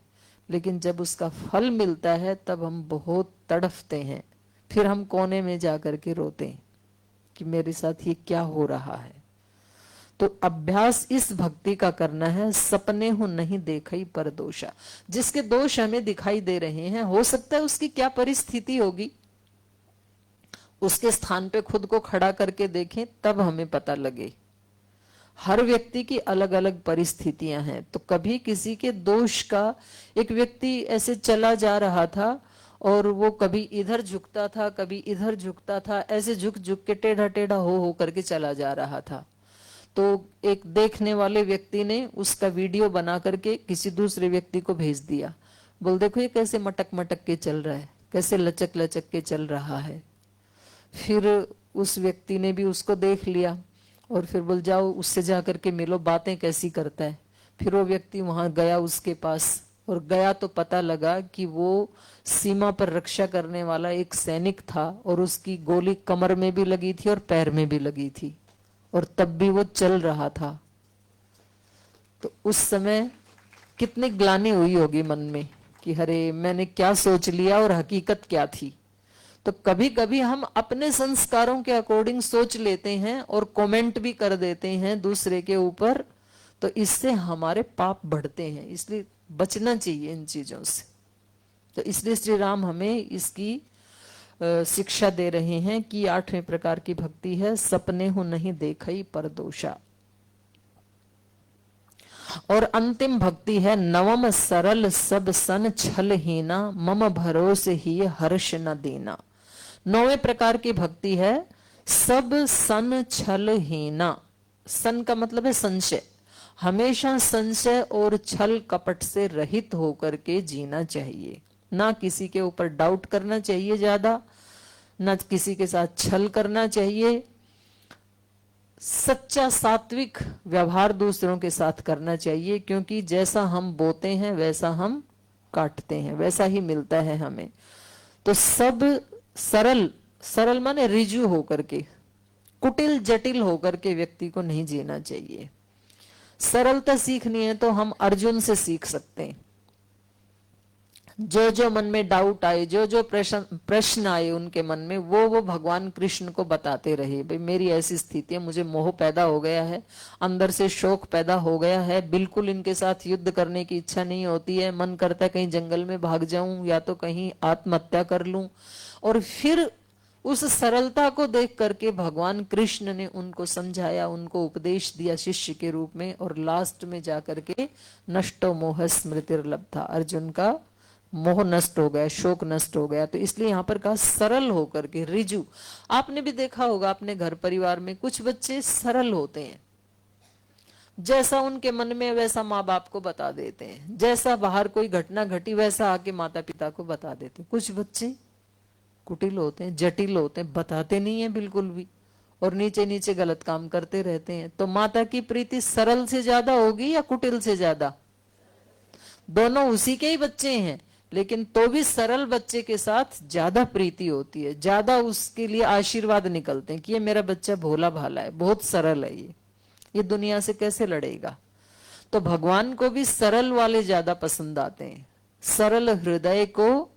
लेकिन जब उसका फल मिलता है तब हम बहुत तड़फते हैं, फिर हम कोने में जाकर के रोते हैं कि मेरे साथ ये क्या हो रहा है। तो अभ्यास इस भक्ति का करना है, सपने हो नहीं देखई पर दोषा। जिसके दोष हमें दिखाई दे रहे हैं, हो सकता है उसकी क्या परिस्थिति होगी, उसके स्थान पे खुद को खड़ा करके देखें तब हमें पता लगे। हर व्यक्ति की अलग अलग परिस्थितियां हैं। तो कभी किसी के दोष का, एक व्यक्ति ऐसे चला जा रहा था और वो कभी इधर झुकता था, कभी इधर झुकता था, ऐसे झुक झुक के टेढ़ा टेढ़ा हो करके चला जा रहा था। तो एक देखने वाले व्यक्ति ने उसका वीडियो बना करके किसी दूसरे व्यक्ति को भेज दिया, बोल देखो ये कैसे मटक मटक के चल रहा है, कैसे लचक लचक के चल रहा है। फिर उस व्यक्ति ने भी उसको देख लिया और फिर बोल जाओ उससे जा करके मिलो, बातें कैसी करता है। फिर वो व्यक्ति वहां गया उसके पास, और गया तो पता लगा कि वो सीमा पर रक्षा करने वाला एक सैनिक था, और उसकी गोली कमर में भी लगी थी और पैर में भी लगी थी, और तब भी वो चल रहा था। तो उस समय कितनी ग्लानि हुई होगी मन में कि अरे मैंने क्या सोच लिया और हकीकत क्या थी। तो कभी कभी हम अपने संस्कारों के अकॉर्डिंग सोच लेते हैं और कमेंट भी कर देते हैं दूसरे के ऊपर, तो इससे हमारे पाप बढ़ते हैं। इसलिए बचना चाहिए इन चीजों से। तो इसलिए श्री राम हमें इसकी शिक्षा दे रहे हैं कि 8वें प्रकार की भक्ति है सपने हो नहीं देखई पर दोषा। और अंतिम भक्ति है नवम सरल सब सन छल हीना मम भरोसे ही हर्ष न देना। 9वें प्रकार की भक्ति है सब सन छल हीना। सन का मतलब है संशय, हमेशा संशय और छल कपट से रहित होकर के जीना चाहिए। ना किसी के ऊपर डाउट करना चाहिए ज्यादा, ना किसी के साथ छल करना चाहिए। सच्चा सात्विक व्यवहार दूसरों के साथ करना चाहिए, क्योंकि जैसा हम बोते हैं वैसा हम काटते हैं, वैसा ही मिलता है हमें। तो सब सरल, सरल माने रिजु होकर के, कुटिल जटिल होकर के व्यक्ति को नहीं जीना चाहिए। सरलता सीखनी है तो हम अर्जुन से सीख सकते हैं। जो जो मन में डाउट आए, जो जो प्रश्न आए उनके मन में, वो भगवान कृष्ण को बताते रहे। भाई मेरी ऐसी स्थिति है, मुझे मोह पैदा हो गया है, अंदर से शोक पैदा हो गया है, बिल्कुल इनके साथ युद्ध करने की इच्छा नहीं होती है, मन करता है कहीं जंगल में भाग जाऊं या तो कहीं आत्महत्या कर लूं। और फिर उस सरलता को देख करके भगवान कृष्ण ने उनको समझाया, उनको उपदेश दिया शिष्य के रूप में, और लास्ट में जाकर के नष्टो मोह स्मृतिर्लब्धा, अर्जुन का मोह नष्ट हो गया, शोक नष्ट हो गया। तो इसलिए यहाँ पर कहा सरल होकर के, रिजु। आपने भी देखा होगा अपने घर परिवार में कुछ बच्चे सरल होते हैं, जैसा उनके मन में वैसा माँ बाप को बता देते हैं, जैसा बाहर कोई घटना घटी वैसा आके माता पिता को बता देते हैं। कुछ बच्चे कुटिल होते हैं, जटिल होते हैं, बताते नहीं है बिल्कुल भी, और नीचे नीचे गलत काम करते रहते हैं। तो माता की प्रीति सरल से ज्यादा होगी या कुटिल से ज्यादा? दोनों उसी के ही बच्चे हैं, लेकिन तो भी सरल बच्चे के साथ ज्यादा प्रीति होती है, ज्यादा उसके लिए आशीर्वाद निकलते हैं कि ये मेरा बच्चा भोला भाला है, बहुत सरल है, ये दुनिया से कैसे लड़ेगा। तो भगवान को भी सरल वाले ज्यादा पसंद आते हैं। सरल हृदय को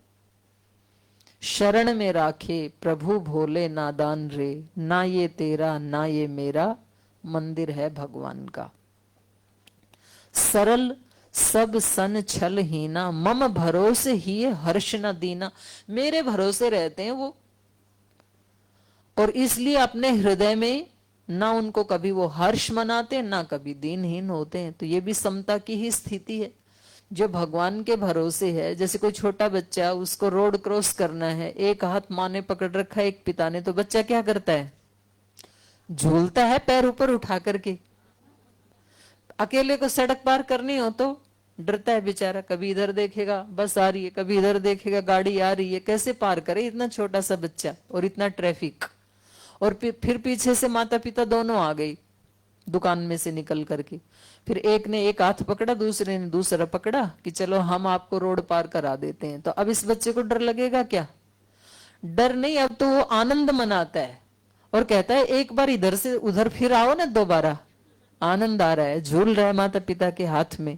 शरण में राखे प्रभु भोले नादान रे, ना ये तेरा ना ये मेरा, मंदिर है भगवान का। सरल सब सन छल हीना मम भरोसे ही हर्ष न दीना, मेरे भरोसे रहते हैं वो, और इसलिए अपने हृदय में ना उनको कभी वो हर्ष मनाते ना कभी दीनहीन होते हैं। तो ये भी समता की ही स्थिति है। जो भगवान के भरोसे है, जैसे कोई छोटा बच्चा, उसको रोड क्रॉस करना है, एक हाथ माँ ने पकड़ रखा है एक पिता ने, तो बच्चा क्या करता है? झूलता है पैर ऊपर उठा करके। अकेले को सड़क पार करनी हो तो डरता है बेचारा, कभी इधर देखेगा बस आ रही है, कभी इधर देखेगा गाड़ी आ रही है, कैसे पार करे इतना छोटा सा बच्चा और इतना ट्रैफिक। और फिर पीछे से माता पिता दोनों आ गई दुकान में से निकल करके, फिर एक ने एक हाथ पकड़ा, दूसरे ने दूसरा पकड़ा कि चलो हम आपको रोड पार करा देते हैं। तो अब इस बच्चे को डर लगेगा क्या? डर नहीं, अब तो वो आनंद मनाता है और कहता है एक बार इधर से उधर फिर आओ ना, दोबारा आनंद आ रहा है, झूल रहा है माता पिता के हाथ में।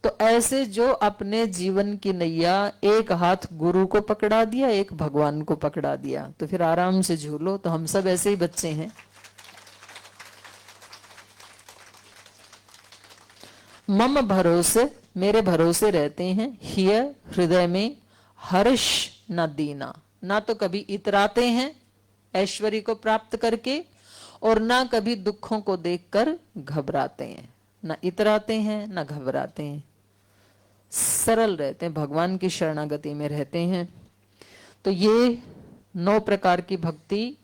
तो ऐसे जो अपने जीवन की नैया, एक हाथ गुरु को पकड़ा दिया, एक भगवान को पकड़ा दिया, तो फिर आराम से झूलो। तो हम सब ऐसे ही बच्चे हैं। मम भरोसे, मेरे भरोसे रहते हैं, हिय हृदय में, हर्ष न दीना, ना तो कभी इतराते हैं ऐश्वर्य को प्राप्त करके, और ना कभी दुखों को देखकर घबराते हैं। ना इतराते हैं ना घबराते हैं, सरल रहते हैं, भगवान की शरणागति में रहते हैं। तो ये 9 प्रकार की भक्ति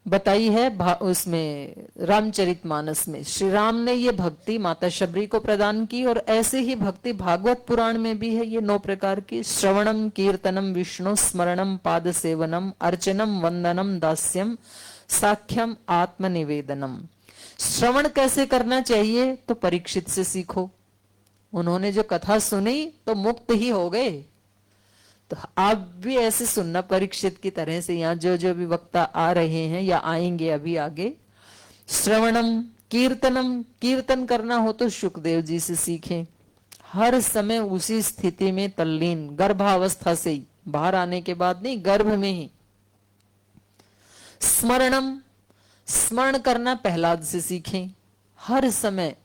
बताई है उसमें रामचरितमानस में। श्री राम ने ये भक्ति माता शबरी को प्रदान की, और ऐसे ही भक्ति भागवत पुराण में भी है। ये 9 प्रकार की: श्रवणम कीर्तनम विष्णु स्मरणम पाद सेवनम अर्चनम वंदनम दास्यम साख्यम आत्मनिवेदनम। श्रवण कैसे करना चाहिए तो परीक्षित से सीखो। उन्होंने जो कथा सुनी तो मुक्त ही हो गए, तो आप भी ऐसे सुनना परीक्षित की तरह से। यहाँ जो जो भी वक्ता आ रहे हैं या आएंगे अभी आगे, श्रवणम कीर्तनम, कीर्तन करना हो तो सुखदेव जी से सीखें। हर समय उसी स्थिति में तल्लीन, गर्भावस्था से ही, बाहर आने के बाद नहीं, गर्भ में ही। स्मरणम, स्मरण करना प्रहलाद से सीखें। हर समय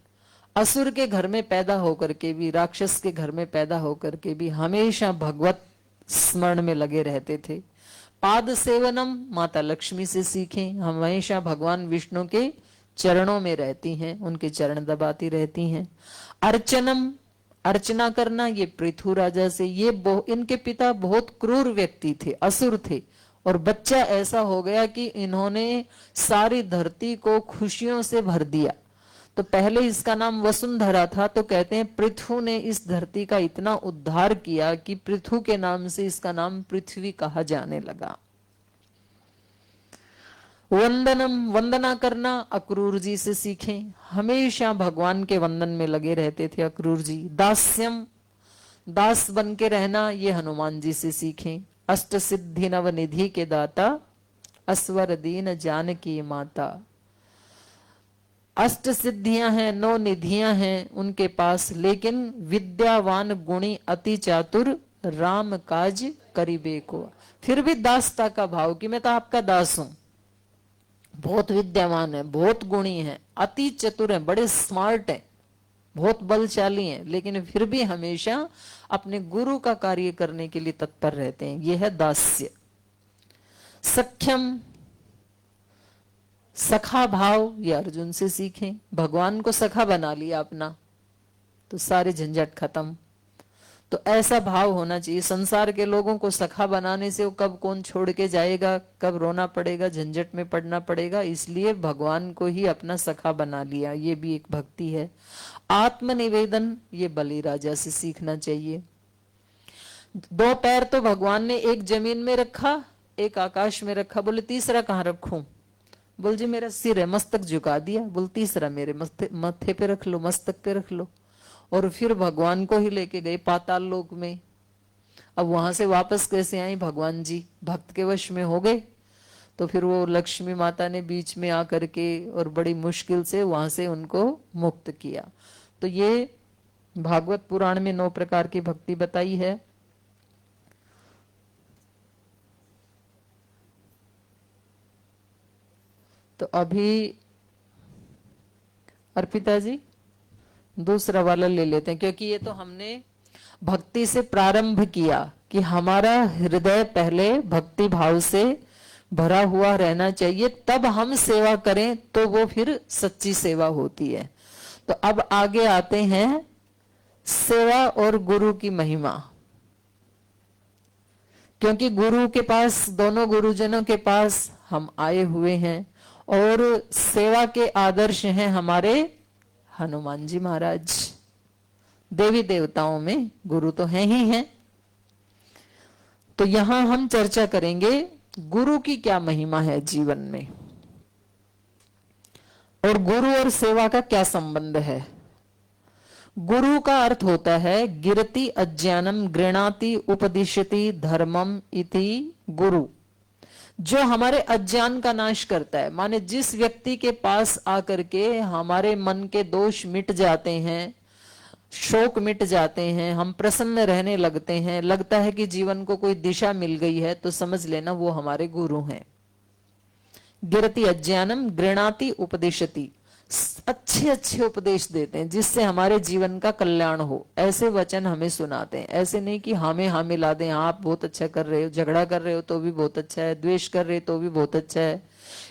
असुर के घर में पैदा होकर के भी, राक्षस के घर में पैदा होकर के भी हमेशा भगवत स्मरण में लगे रहते थे। पाद सेवनम, माता लक्ष्मी से सीखें। हमेशा भगवान विष्णु के चरणों में रहती हैं, उनके चरण दबाती रहती हैं। अर्चनम, अर्चना करना, ये पृथु राजा से। ये इनके पिता बहुत क्रूर व्यक्ति थे, असुर थे, और बच्चा ऐसा हो गया कि इन्होंने सारी धरती को खुशियों से भर दिया। तो पहले इसका नाम वसुंधरा था, तो कहते हैं पृथु ने इस धरती का इतना उद्धार किया कि पृथु के नाम से इसका नाम पृथ्वी कहा जाने लगा। वंदनम, वंदना करना अक्रूर जी से सीखें। हमेशा भगवान के वंदन में लगे रहते थे अक्रूर जी। दास्यम, दास बन के रहना, ये हनुमान जी से सीखें। अष्ट सिद्धि नव निधि के दाता, अस्वर दीन जानकी माता। अष्ट सिद्धियां हैं, 9 निधियां हैं उनके पास, लेकिन विद्यावान गुणी अति चातुर राम काज करीबे को। फिर भी दासता का भाव कि मैं तो आपका दास हूं। बहुत विद्यावान है, बहुत गुणी है, अति चतुर है, बड़े स्मार्ट है, बहुत बलशाली है, लेकिन फिर भी हमेशा अपने गुरु का कार्य करने के लिए तत्पर रहते हैं। यह है दास्य। सख्यम, सखा भाव, ये अर्जुन से सीखें। भगवान को सखा बना लिया अपना तो सारे झंझट खत्म। तो ऐसा भाव होना चाहिए। संसार के लोगों को सखा बनाने से वो कब कौन छोड़ के जाएगा, कब रोना पड़ेगा, झंझट में पड़ना पड़ेगा, इसलिए भगवान को ही अपना सखा बना लिया। ये भी एक भक्ति है। आत्मनिवेदन, ये बलि राजा से सीखना चाहिए। 2 पैर तो भगवान ने एक जमीन में रखा, एक आकाश में रखा। बोले तीसरा कहाँ रखूं? बोल जी मेरा सिर है, मस्तक झुका दिया। बोल तीसरा मेरे मत्थे पे रख लो, मस्तक पे रख लो। और फिर भगवान को ही लेके गए पाताल लोक में। अब वहां से वापस कैसे आई भगवान जी? भक्त के वश में हो गए। तो फिर वो लक्ष्मी माता ने बीच में आकर के और बड़ी मुश्किल से वहां से उनको मुक्त किया। तो ये भागवत पुराण में 9 प्रकार की भक्ति बताई है। तो अभी अर्पिता जी दूसरा वाला ले लेते हैं, क्योंकि ये तो हमने भक्ति से प्रारंभ किया कि हमारा हृदय पहले भक्ति भाव से भरा हुआ रहना चाहिए, तब हम सेवा करें तो वो फिर सच्ची सेवा होती है। तो अब आगे आते हैं सेवा और गुरु की महिमा। क्योंकि गुरु के पास, दोनों गुरुजनों के पास हम आए हुए हैं, और सेवा के आदर्श हैं हमारे हनुमान जी महाराज। देवी देवताओं में गुरु तो हैं ही हैं। तो यहां हम चर्चा करेंगे गुरु की क्या महिमा है जीवन में, और गुरु और सेवा का क्या संबंध है। गुरु का अर्थ होता है गिरति अज्ञानम गृणाति उपदिशति धर्मम इति गुरु, जो हमारे अज्ञान का नाश करता है। माने जिस व्यक्ति के पास आकर के हमारे मन के दोष मिट जाते हैं, शोक मिट जाते हैं, हम प्रसन्न रहने लगते हैं, लगता है कि जीवन को कोई दिशा मिल गई है, तो समझ लेना वो हमारे गुरु हैं। गिरति अज्ञानम गृणाति उपदिशति, अच्छे अच्छे उपदेश देते हैं जिससे हमारे जीवन का कल्याण हो। ऐसे वचन हमें सुनाते हैं। ऐसे नहीं कि हमें हाँ मिला दें, आप बहुत अच्छा कर रहे हो, झगड़ा कर रहे हो तो भी बहुत अच्छा है, द्वेष कर रहे हो तो भी बहुत अच्छा है,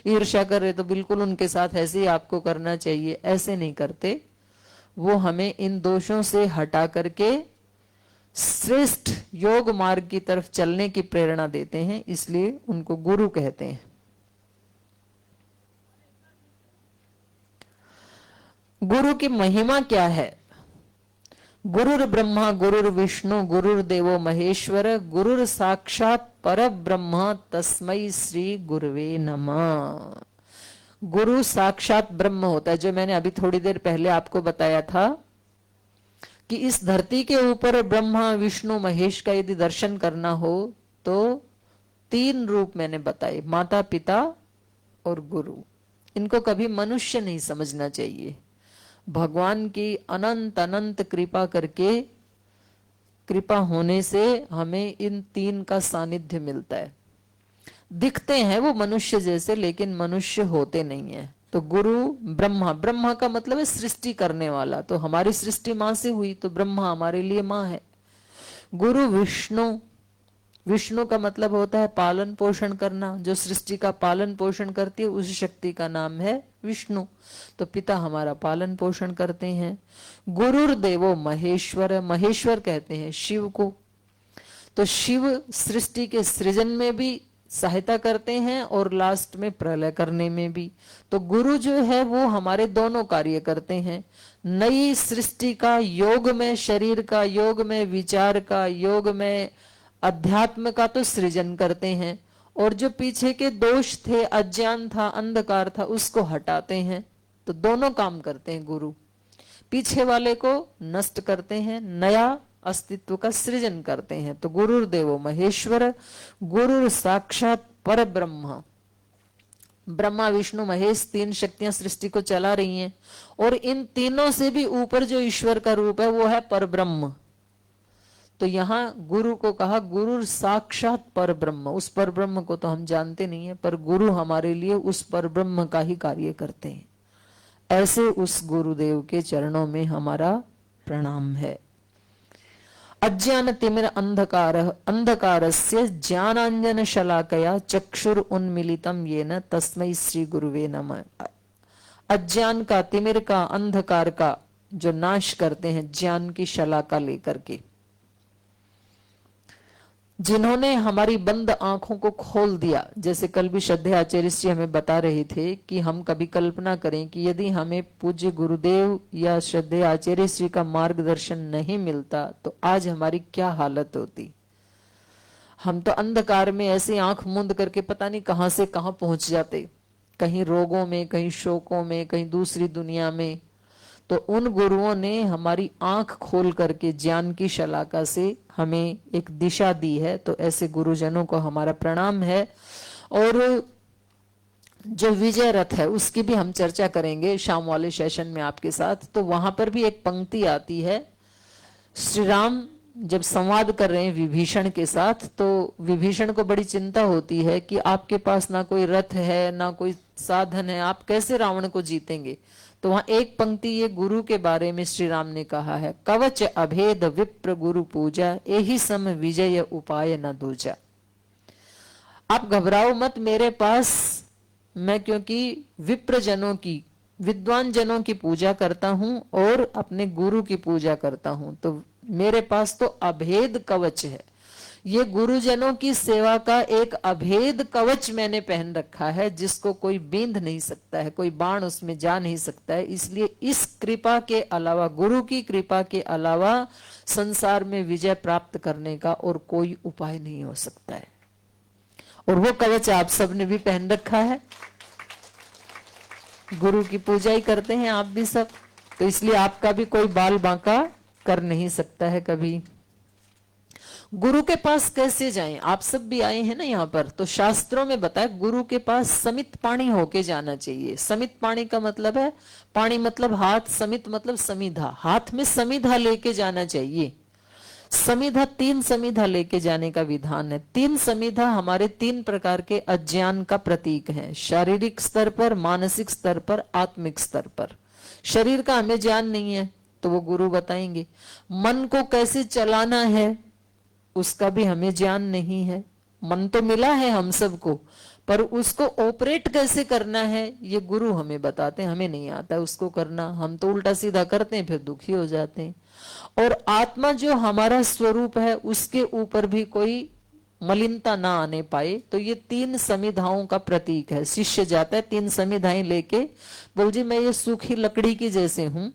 ईर्ष्या कर रहे हो तो बिल्कुल उनके साथ ऐसे ही आपको करना चाहिए। ऐसे नहीं करते। वो हमें इन दोषों से हटा करके श्रेष्ठ योग मार्ग की तरफ चलने की प्रेरणा देते हैं, इसलिए उनको गुरु कहते हैं। गुरु की महिमा क्या है? गुरुर ब्रह्मा गुरुर विष्णु गुरुर देवो महेश्वर गुरुर साक्षात पर ब्रह्म तस्मै श्री गुरुवे नमः। गुरु साक्षात ब्रह्म होता है, जो मैंने अभी थोड़ी देर पहले आपको बताया था कि इस धरती के ऊपर ब्रह्मा विष्णु महेश का यदि दर्शन करना हो तो 3 रूप मैंने बताए, माता पिता और गुरु। इनको कभी मनुष्य नहीं समझना चाहिए। भगवान की अनंत अनंत कृपा करके, कृपा होने से हमें इन 3 का सानिध्य मिलता है। दिखते हैं वो मनुष्य जैसे, लेकिन मनुष्य होते नहीं है। तो गुरु ब्रह्मा, ब्रह्मा का मतलब है सृष्टि करने वाला, तो हमारी सृष्टि मां से हुई, तो ब्रह्मा हमारे लिए मां है। गुरु विष्णु, विष्णु का मतलब होता है पालन पोषण करना, जो सृष्टि का पालन पोषण करती है उस शक्ति का नाम है विष्णु। तो पिता हमारा पालन पोषण करते हैं। गुरुर देवो महेश्वर, महेश्वर कहते हैं शिव को। तो शिव सृष्टि के सृजन में भी सहायता करते हैं और लास्ट में प्रलय करने में भी। तो गुरु जो है वो हमारे दोनों कार्य करते हैं। नई सृष्टि का योग में, शरीर का योग में, विचार का योग में, अध्यात्म का तो सृजन करते हैं, और जो पीछे के दोष थे, अज्ञान था, अंधकार था, उसको हटाते हैं। तो दोनों काम करते हैं गुरु। पीछे वाले को नष्ट करते हैं, नया अस्तित्व का सृजन करते हैं। तो गुरुर देवो महेश्वर गुरुर साक्षात पर ब्रह्म। ब्रह्मा विष्णु महेश 3 शक्तियां सृष्टि को चला रही हैं, और इन तीनों से भी ऊपर जो ईश्वर का रूप है वो है पर ब्रह्म। तो यहां गुरु को कहा गुरु साक्षात पर ब्रह्म। उस पर ब्रह्म को तो हम जानते नहीं है, पर गुरु हमारे लिए उस पर ब्रह्म का ही कार्य करते हैं। ऐसे उस गुरुदेव के चरणों में हमारा प्रणाम है। अज्ञान तिमिर अंधकार अंधकारस्य ज्ञानांजन शलाकया चक्षुर उन्मिलितम येन तस्मै श्री गुरुवे नमः। अज्ञान का, तिमिर का, अंधकार का जो नाश करते हैं ज्ञान की शलाका लेकर के, जिन्होंने हमारी बंद आंखों को खोल दिया। जैसे कल भी श्रद्धेय आचार्य जी हमें बता रहे थे कि हम कभी कल्पना करें कि यदि हमें पूज्य गुरुदेव या श्रद्धेय आचार्य जी का मार्गदर्शन नहीं मिलता तो आज हमारी क्या हालत होती। हम तो अंधकार में ऐसे आंख मूंद करके पता नहीं कहां से कहां पहुंच जाते, कहीं रोगों में, कहीं शोकों में, कहीं दूसरी दुनिया में। तो उन गुरुओं ने हमारी आंख खोल करके ज्ञान की शलाका से हमें एक दिशा दी है। तो ऐसे गुरुजनों को हमारा प्रणाम है। और जो विजय रथ है उसकी भी हम चर्चा करेंगे शाम वाले सेशन में आपके साथ। तो वहां पर भी एक पंक्ति आती है, श्री राम जब संवाद कर रहे हैं विभीषण के साथ, तो विभीषण को बड़ी चिंता होती है कि आपके पास ना कोई रथ है ना कोई साधन है, आप कैसे रावण को जीतेंगे। तो वहां एक पंक्ति ये गुरु के बारे में श्री राम ने कहा है, कवच अभेद विप्र गुरु पूजा एही सम विजय उपाय न दूजा। आप घबराओ मत मेरे पास, मैं क्योंकि विप्र जनों की, विद्वान जनों की पूजा करता हूं और अपने गुरु की पूजा करता हूं। तो मेरे पास तो अभेद कवच है। ये गुरुजनों की सेवा का एक अभेद कवच मैंने पहन रखा है, जिसको कोई बींध नहीं सकता है, कोई बाण उसमें जा नहीं सकता है। इसलिए इस कृपा के अलावा, गुरु की कृपा के अलावा संसार में विजय प्राप्त करने का और कोई उपाय नहीं हो सकता है। और वो कवच आप सबने भी पहन रखा है। गुरु की पूजा ही करते हैं आप भी सब, तो इसलिए आपका भी कोई बाल बांका कर नहीं सकता है कभी। गुरु के पास कैसे जाएं? आप सब भी आए हैं ना यहाँ पर, तो शास्त्रों में बताया गुरु के पास समित पाणी होके जाना चाहिए। समित पाणी का मतलब है, पाणी मतलब हाथ, समित मतलब समिधा, हाथ में समिधा लेके जाना चाहिए। समिधा, 3 समिधा लेके जाने का विधान है। 3 समिधा हमारे 3 प्रकार के अज्ञान का प्रतीक है, शारीरिक स्तर पर, मानसिक स्तर पर, आत्मिक स्तर पर। शरीर का हमें ज्ञान नहीं है तो वो गुरु बताएंगे। मन को कैसे चलाना है उसका भी हमें ज्ञान नहीं है। मन तो मिला है हम सबको, पर उसको ऑपरेट कैसे करना है ये गुरु हमें बताते हैं। हमें नहीं आता उसको करना, हम तो उल्टा सीधा करते हैं, फिर दुखी हो जाते हैं। और आत्मा जो हमारा स्वरूप है उसके ऊपर भी कोई मलिनता ना आने पाए। तो ये 3 समिधाओं का प्रतीक है। शिष्य जाता है 3 समिधाएं लेके, बोल जी मैं ये सूखी लकड़ी की जैसे हूं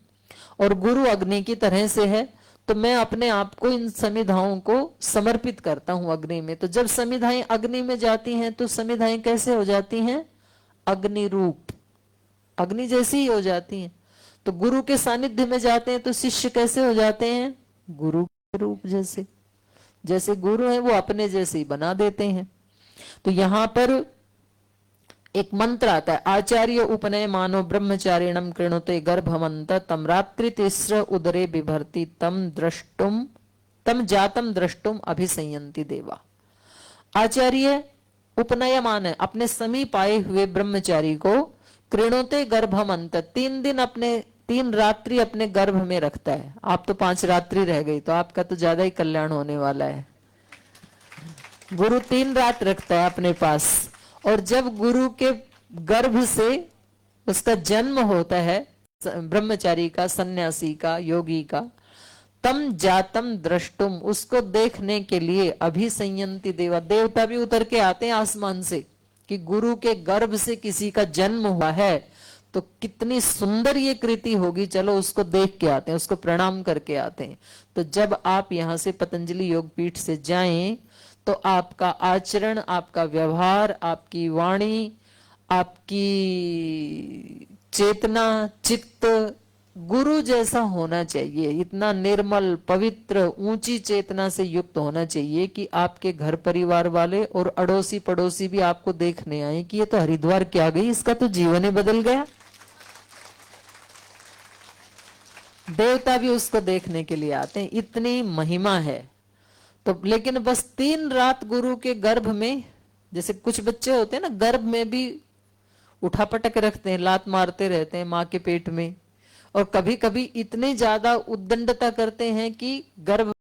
और गुरु अग्नि की तरह से है, तो मैं अपने आप को इन समिधाओं को समर्पित करता हूं अग्नि में। तो जब समिधाएं अग्नि में जाती हैं तो समिधाएं कैसे हो जाती हैं? अग्नि रूप, अग्नि जैसी ही हो जाती हैं। तो गुरु के सानिध्य में जाते हैं तो शिष्य कैसे हो जाते हैं? गुरु के रूप जैसे। जैसे गुरु है वो अपने जैसे ही बना देते हैं। तो यहां पर एक मंत्र आता है, आचार्य उपनय मानो ब्रह्मचारिणम कृणुते गर्भमंत तम रात्रि तिस्र उदरे बिभर्ति तम जातम द्रष्टुम अभिसंयंति देवा। आचार्य उपनयमान है, अपने समीप आए हुए ब्रह्मचारी को कृणुते गर्भमंत 3 दिन अपने 3 रात्रि अपने गर्भ में रखता है। आप तो 5 रात्रि रह गई, तो आपका तो ज्यादा ही कल्याण होने वाला है। गुरु 3 रात रखता है अपने पास, और जब गुरु के गर्भ से उसका जन्म होता है, ब्रह्मचारी का, सन्यासी का, योगी का, तम जातम द्रष्टुम, उसको देखने के लिए अभिसंयंति देवा, देवता भी उतर के आते हैं आसमान से कि गुरु के गर्भ से किसी का जन्म हुआ है, तो कितनी सुंदर ये कृति होगी, चलो उसको देख के आते हैं, उसको प्रणाम करके आते हैं। तो जब आप यहां से पतंजलि योगपीठ से जाएं तो आपका आचरण, आपका व्यवहार, आपकी वाणी, आपकी चेतना, चित्त गुरु जैसा होना चाहिए। इतना निर्मल, पवित्र, ऊंची चेतना से युक्त होना चाहिए कि आपके घर परिवार वाले और अड़ोसी पड़ोसी भी आपको देखने आए कि ये तो हरिद्वार क्या गई, इसका तो जीवन ही बदल गया। देवता भी उसको देखने के लिए आते हैं, इतनी महिमा है। तो लेकिन बस 3 रात गुरु के गर्भ में, जैसे कुछ बच्चे होते हैं ना, गर्भ में भी उठापटक रखते हैं, लात मारते रहते हैं माँ के पेट में, और कभी कभी इतने ज्यादा उद्दंडता करते हैं कि गर्भ